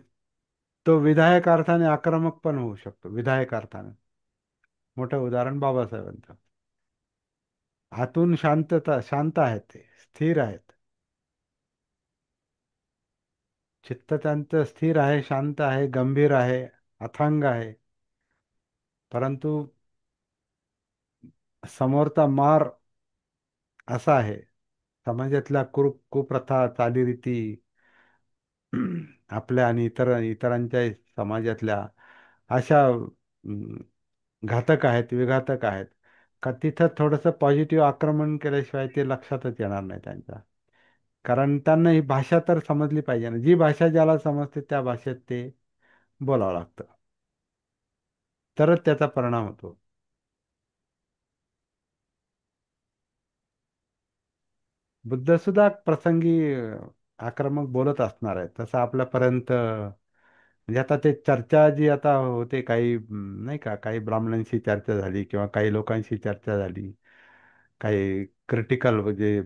तो विधायक अर्थाने आक्रमक पण होऊ शकतो, विधायक अर्थाने. मोठं उदाहरण बाबासाहेबांचं. आतून शांत आहेत, ते स्थिर आहेत. चित्त त्यांचं स्थिर आहे, शांत आहे, गंभीर आहे, अथांग आहे. परंतु समोरचा मार असा आहे, समाजातल्या कुप्रथा चालीरीती आपल्या आणि इतरांच्या समाजातल्या अशा घातक आहेत, विघातक आहेत, का तिथं थोडंसं पॉझिटिव्ह आक्रमण केल्याशिवाय ते लक्षातच येणार नाही त्यांच्या. कारण त्यांना ही भाषा तर समजली पाहिजे ना, जी भाषा ज्याला समजते त्या भाषेत ते बोलावं लागतं, तरच त्याचा परिणाम होतो. बुद्ध सुद्धा प्रसंगी आक्रमक बोलत असणार आहे, तसं आपल्यापर्यंत म्हणजे आता ते चर्चा जी आता होते काही नाही का, काही ब्राह्मणांशी चर्चा झाली किंवा काही लोकांशी चर्चा झाली, काही क्रिटिकल म्हणजे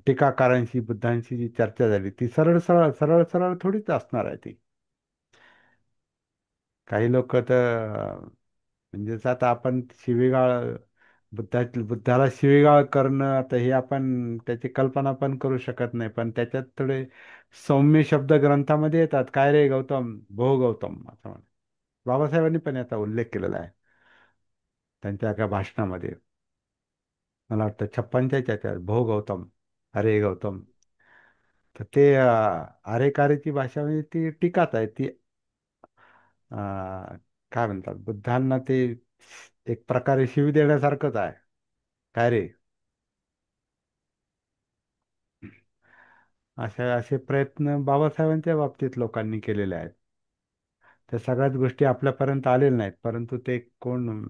टीकाकारांशी बुद्धांशी जी चर्चा झाली ती सरळ सरळ सरळ सरळ थोडीच असणार आहे ती. काही लोक तर म्हणजेच आता आपण शिवीगाळ बुद्धाला शिवीगाळ करणं आता हे आपण त्याची कल्पना पण करू शकत नाही, पण त्याच्यात थोडे सौम्य शब्द ग्रंथामध्ये येतात. काय रे गौतम, भो गौतम असं म्हण. बाबासाहेबांनी पण याचा उल्लेख केलेला आहे त्यांच्या एका भाषणामध्ये. मला वाटतं 56च्या त्याच्यात, भो गौतम, अरे गौतम. तर ते आरेकारीची भाषा म्हणजे ती टीकाच आहे ती. काय म्हणतात, बुद्धांना ते एक प्रकारे शिवी देण्यासारखंच आहे. काय रे, असे प्रयत्न बाबासाहेबांच्या बाबतीत लोकांनी केलेले आहेत. त्या सगळ्याच गोष्टी आपल्यापर्यंत आलेल्या नाहीत, परंतु ते कोण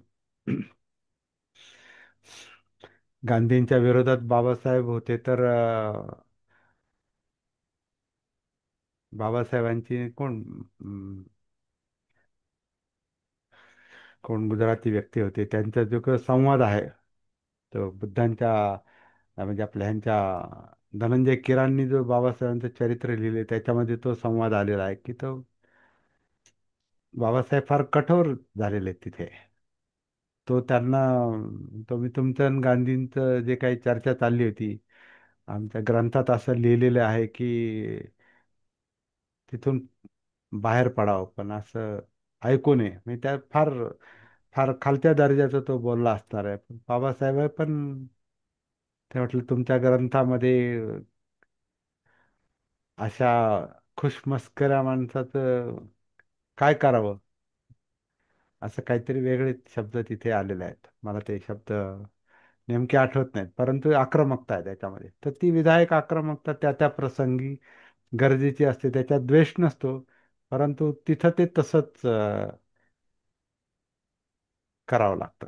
गांधींच्या विरोधात बाबासाहेब होते तर बाबासाहेबांची कोण गुजराती व्यक्ती होते, त्यांचा जो काही संवाद आहे तो बुद्धांच्या म्हणजे आपल्या ह्यांच्या धनंजय किरांनी जो बाबासाहेबांचं चरित्र लिहिले त्याच्यामध्ये तो संवाद आलेला आहे की तो बाबासाहेब फार कठोर झालेले आहेत तिथे. तो त्यांना तुम्ही तुमचं आणि गांधींचं जे काही चर्चा चालली होती, आमच्या ग्रंथात असं लिहिलेलं आहे की तिथून बाहेर पडावं, पण असं ऐकू नये. म्हणजे त्या फार फार खालच्या दर्जाचा तो बोलला असणार आहे. पण बाबासाहेब पण ते म्हटलं तुमच्या ग्रंथामध्ये अशा खुशमस्कऱ्या माणसाचं काय करावं, असं काहीतरी वेगळे शब्द तिथे आलेले आहेत. मला ते शब्द नेमके आठवत नाहीत, परंतु आक्रमकता आहे त्याच्यामध्ये. तर ती विधायक आक्रमकता त्या त्या प्रसंगी गरजेची असते, त्याच्यात द्वेष नसतो, परंतु तिथं ते तसंच करावं लागतं.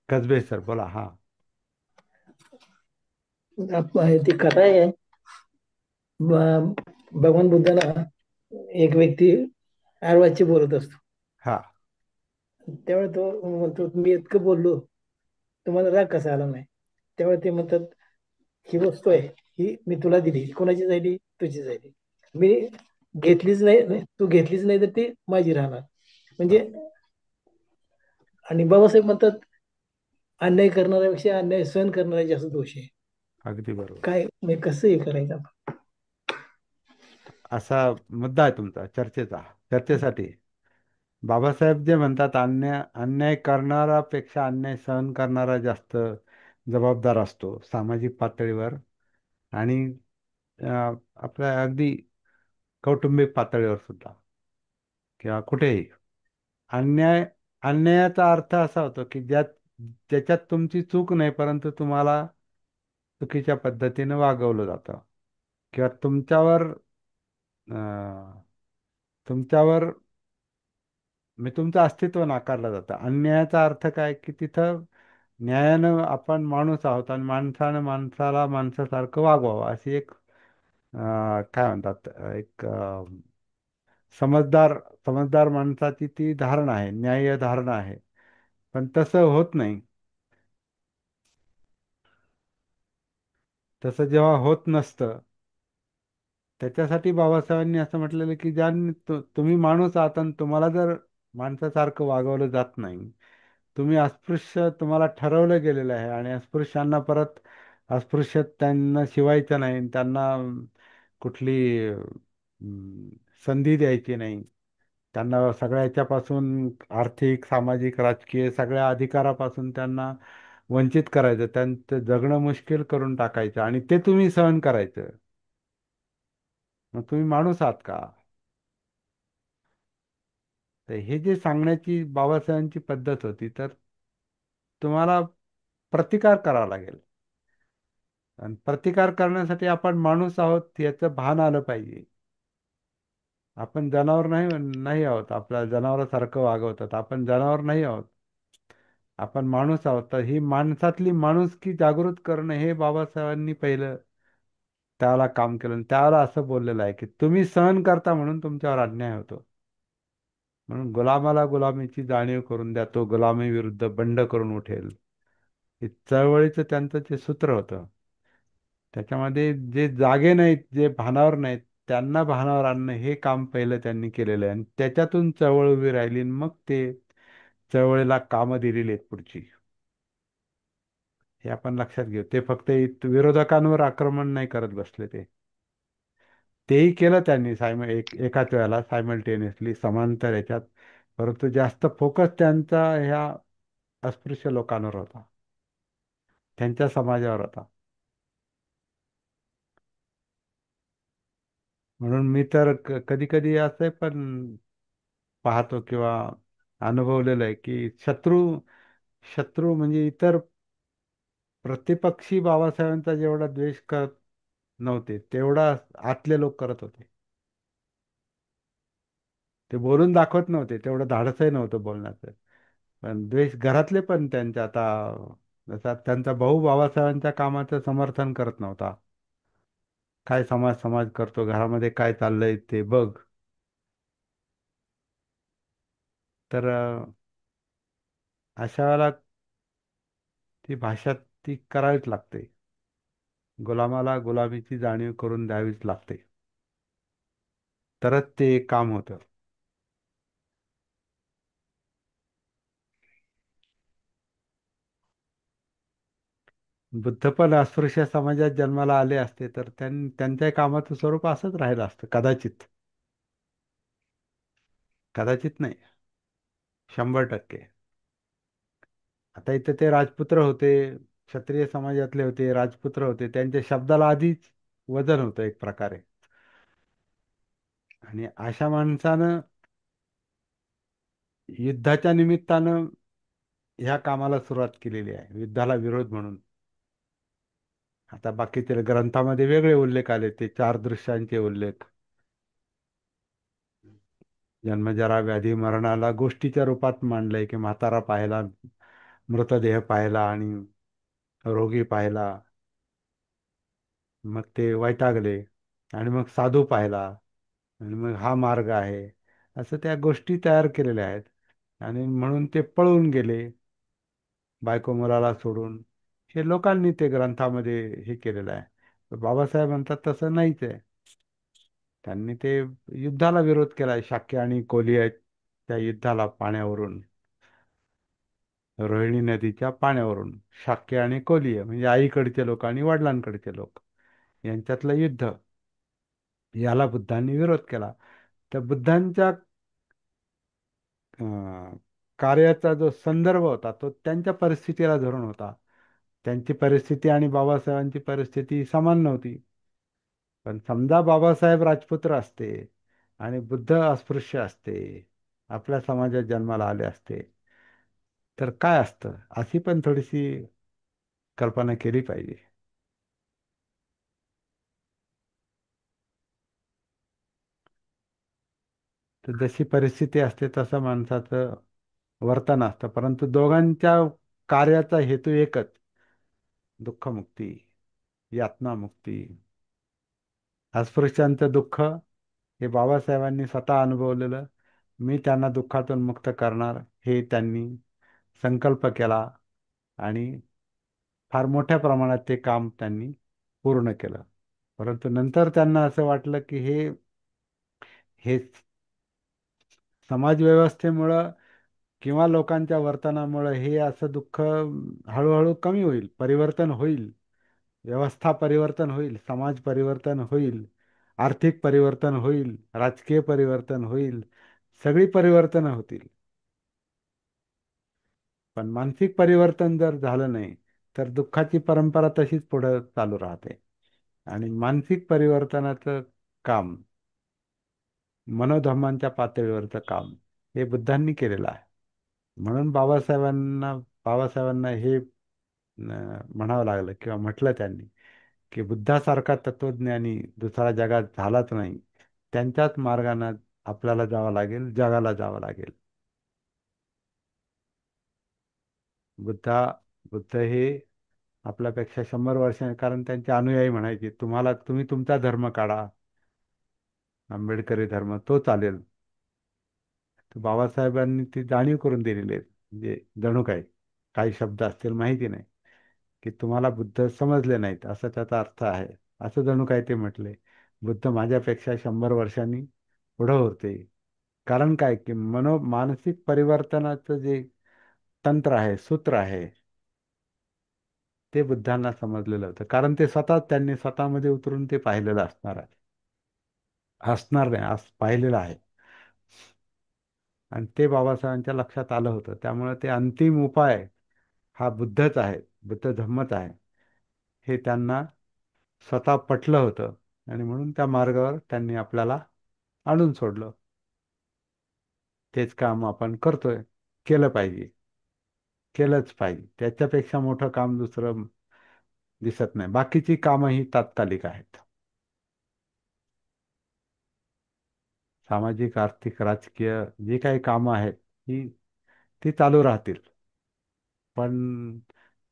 कसबे सर बोला. हा, ती कथा आहे. भगवान बुद्धाला एक व्यक्ती आरवाची बोलत असतो. हा, त्यावेळी तो म्हणतो मी इतकं बोललो तुम्हाला राग कसा आला नाही. त्यावेळी ते म्हणतात ही वस्तू आहे, ही मी तुला दिली, कोणाची झाली, तुझी झाली, मी घेतलीच नाही, तू घेतलीच नाही तर ती माझी राहणार. म्हणजे आणि बाबासाहेब म्हणतात अन्याय करणाऱ्यापेक्षा अन्याय सहन करणारा जास्त दोष आहे. अगदी बरोबर. काय म्हणजे कसं हे करायचं आपण. असा मुद्दा आहे तुमचा चर्चेसाठी. बाबासाहेब जे म्हणतात अन्याय करणारापेक्षा अन्याय सहन करणारा जास्त जबाबदार असतो सामाजिक पातळीवर आणि आपल्या अगदी कौटुंबिक पातळीवर सुद्धा. किंवा कुठेही. अन्याय अन्यायाचा अर्थ असा होतो की ज्याच्यात तुमची चूक नाही, परंतु तुम्हाला चुकीच्या पद्धतीने वागवलं जातं किंवा अं, तुमच्यावर म्हणजे तुमचं अस्तित्व नाकारलं जातं. अन्यायाचा अर्थ काय की तिथं न्यायानं आपण माणूस आहोत आणि माणसानं माणसाला माणसासारखं वागवावं अशी एक काय म्हणतात एक समजदार समजदार माणसाची ती धारणा आहे, न्याय्य धारणा आहे. पण तसं होत नाही. तसं जेव्हा होत नसतं, त्याच्यासाठी बाबासाहेबांनी असं म्हटलेलं की तुम्ही माणूस आहात आणि तुम्हाला जर माणसासारखं वागवलं जात नाही, तुम्ही अस्पृश्य तुम्हाला ठरवलं गेलेलं आहे आणि अस्पृश्यांना परत अस्पृश्य त्यांना शिवायचं नाही, त्यांना कुठली संधी द्यायची नाही, त्यांना सगळ्या याच्यापासून आर्थिक सामाजिक राजकीय सगळ्या अधिकारापासून त्यांना वंचित करायचं, त्यांचं जगणं मुश्किल करून टाकायचं आणि ते तुम्ही सहन करायचं. मग तुम्ही माणूस आहात का? तर हे जे सांगण्याची बाबासाहेबांची पद्धत होती, तर तुम्हाला प्रतिकार करावा लागेल. आणि प्रतिकार करण्यासाठी आपण माणूस आहोत याचं भान आलं पाहिजे. आपण जनावर नाही नाही आहोत, आपल्या जनावरासारखं वागवतात, आपण जनावर नाही आहोत, आपण माणूस आहोत. तर ही माणसातली माणुसकी जागृत करणं हे बाबासाहेबांनी पहिलं त्याला काम केलं. आणि त्याला असं बोललेलं आहे की तुम्ही सहन करता म्हणून तुमच्यावर अन्याय होतो. म्हणून गुलामाला गुलामीची जाणीव करून द्या, तो गुलामी विरुद्ध बंड करून उठेल. हे चळवळीचं त्यांचं जे सूत्र होतं, त्याच्यामध्ये जे जागे नाहीत, जे भानावर नाहीत, त्यांना भानावर आणणं हे काम पहिलं त्यांनी केलेलं आहे. आणि त्याच्यातून चळवळ उभी राहिली आणि मग ते चळवळीला कामं दिलेली आहेत पुढची. हे आपण लक्षात घेऊ. ते फक्त विरोधकांवर आक्रमण नाही करत बसले ते. तेही केलं त्यांनी एकाच वेळेला सायमल्टेनियसली समांतर याच्यात. परंतु जास्त फोकस त्यांचा ह्या अस्पृश्य लोकांवर होता, त्यांच्या समाजावर होता. म्हणून मी तर कधी कधी असं पण पाहतो किंवा अनुभवलेलं आहे की शत्रू शत्रू म्हणजे इतर प्रतिपक्षी बाबासाहेबांचा जेवढा द्वेष करत नव्हते, तेवढा आतले लोक करत होते. ते बोलून दाखवत नव्हते, तेवढं धाडसही नव्हतं बोलण्याचं. पण द्वेष घरातले पण त्यांच्या आता जसा त्यांचा भाऊ बाबासाहेबांच्या कामाचं समर्थन करत नव्हता. काय समाज समाज करतो, घरामध्ये काय चाललंय ते बघ. तर अशा वेळेला ती भाषा ती करावीच लागते. गुलामाला गुलामीची जाणीव करून द्यावीच लागते, तरच ते काम होतं. बुद्ध पण अस्पृश्य समाजात जन्माला आले असते तर त्यांच्या कामाचं स्वरूप असंच राहिलं असतं कदाचित. कदाचित नाही, 100%. आता इथे ते राजपुत्र होते, क्षत्रिय समाजातले होते, राजपुत्र होते, त्यांच्या शब्दाला आधीच वजन होतं एक प्रकारे. आणि अशा माणसानं युद्धाच्या निमित्तानं ह्या कामाला सुरुवात केलेली आहे, युद्धाला विरोध म्हणून. आता बाकीचे ग्रंथामध्ये वेगळे उल्लेख आले, ते 4 दृश्यांचे उल्लेख. जन्मजरा व्याधी मरणाला गोष्टीच्या रूपात मांडलंय की म्हातारा पाहिला, मृतदेह पाहिला आणि रोगी पाहिला, मग ते वैतागले. आणि मग साधू पाहिला आणि मग हा मार्ग आहे, असं त्या गोष्टी तयार केलेल्या आहेत. आणि म्हणून ते पळून गेले बायको मुलाला सोडून. हे लोकांनी ते ग्रंथामध्ये हे केलेलं आहे. बाबासाहेब म्हणतात तसं नाहीच आहे. त्यांनी ते युद्धाला विरोध केलाय, शाक्य आणि कोलियाच्या युद्धाला पाण्यावरून, रोहिणी नदीच्या पाण्यावरून. शाक्य आणि कोलिय म्हणजे आईकडचे लोक आणि वडिलांकडचे लोक यांच्यातलं युद्ध, याला बुद्धांनी विरोध केला. तर बुद्धांच्या कार्याचा जो संदर्भ होता तो त्यांच्या परिस्थितीला धरून होता. त्यांची परिस्थिती आणि बाबासाहेबांची परिस्थिती समान नव्हती. पण समजा बाबासाहेब राजपुत्र असते आणि बुद्ध अस्पृश्य असते, आपल्या समाजात जन्माला आले असते तर काय असतं, अशी पण थोडीशी कल्पना केली पाहिजे. तर जशी परिस्थिती असते तसं माणसाचं वर्तन असतं, परंतु दोघांच्या कार्याचा हेतू एकच: दुःखमुक्ती, यातनामुक्ती. अस्पृश्यांचं दुःख हे बाबासाहेबांनी स्वतः अनुभवलेलं. मी त्यांना दुःखातून मुक्त करणार, हे त्यांनी संकल्प केला आणि फार मोठ्या प्रमाणात ते काम त्यांनी पूर्ण केलं. परंतु नंतर त्यांना असं वाटलं की हे समाजव्यवस्थेमुळं किंवा लोकांच्या वर्तनामुळं हे असं दुःख हळूहळू कमी होईल, परिवर्तन होईल, व्यवस्था परिवर्तन होईल, समाज परिवर्तन होईल, आर्थिक परिवर्तन होईल, राजकीय परिवर्तन होईल, सगळी परिवर्तन होतील. पण मानसिक परिवर्तन जर झालं नाही तर दुःखाची परंपरा तशीच पुढे चालू राहते. आणि मानसिक परिवर्तनाचं काम, मनोधर्मांच्या पातळीवरचं काम हे बुद्धांनी केलेलं आहे. म्हणून बाबासाहेबांना हे म्हणावं लागलं किंवा म्हटलं त्यांनी की बुद्धासारखा तत्वज्ञानी दुसरा जगात झालाच नाही, त्यांच्याच मार्गाने आपल्याला जावं लागेल, जगाला जावं लागेल. बुद्धा बुद्ध हे आपल्यापेक्षा 100 वर्षांनी, कारण त्यांचे अनुयायी म्हणायचे तुम्ही तुमचा धर्म काढा, आंबेडकरी धर्म तो चालेल. तर बाबासाहेबांनी ती जाणीव करून दिलेली आहे. म्हणजे जणू काय काही शब्द असतील माहिती नाही, की तुम्हाला बुद्ध समजले नाहीत असं त्याचा अर्थ आहे, असं जणू काय ते म्हटले. बुद्ध माझ्यापेक्षा 100 वर्षांनी पुढं होते. कारण काय की मानसिक परिवर्तनाचं जे तंत्र आहे, सूत्र आहे, ते बुद्धांना समजलेलं होतं. कारण ते त्यांनी स्वतःमध्ये उतरून ते पाहिलेलं असणार नाही, पाहिलेलं आहे. आणि ते बाबासाहेबांच्या लक्षात आलं होतं. त्यामुळे ते अंतिम उपाय हा बुद्धच आहे, बुद्ध धम्मच आहे, हे त्यांना स्वतः पटलं होतं. आणि म्हणून त्या मार्गावर त्यांनी आपल्याला आणून सोडलं. तेच काम आपण करतोय, केलं पाहिजे, केलंच पाहिजे. त्याच्यापेक्षा मोठं काम दुसरं दिसत नाही. बाकीची कामं ही तात्कालिक आहेत. सामाजिक, आर्थिक, राजकीय जी काही कामं आहेत ही ती चालू राहतील. पण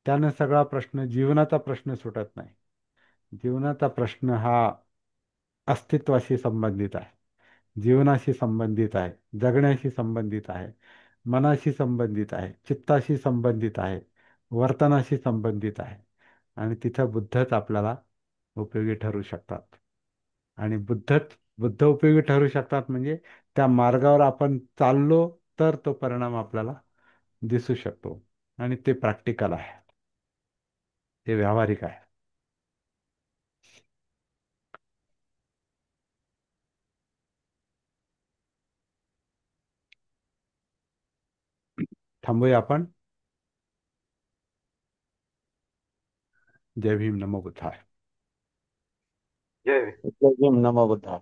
त्यानं सगळा प्रश्न, जीवनाचा प्रश्न सुटत नाही. जीवनाचा प्रश्न हा अस्तित्वाशी संबंधित आहे, जीवनाशी संबंधित आहे, जगण्याशी संबंधित आहे, मनाशी संबंधित आहे, चित्ताशी संबंधित आहे, वर्तनाशी संबंधित आहे. आणि तिथं बुद्धच आपल्याला उपयोगी ठरू शकतात. आणि बुद्ध उपयोगी ठरू शकतात म्हणजे त्या मार्गावर आपण चाललो तर तो परिणाम आपल्याला दिसू शकतो. आणि ते प्रॅक्टिकल आहे, ते व्यावहारिक आहे. थांबूया आपण. जय भीम, नमो बुद्धाय. जय जय भीम, नमो बुद्धाय.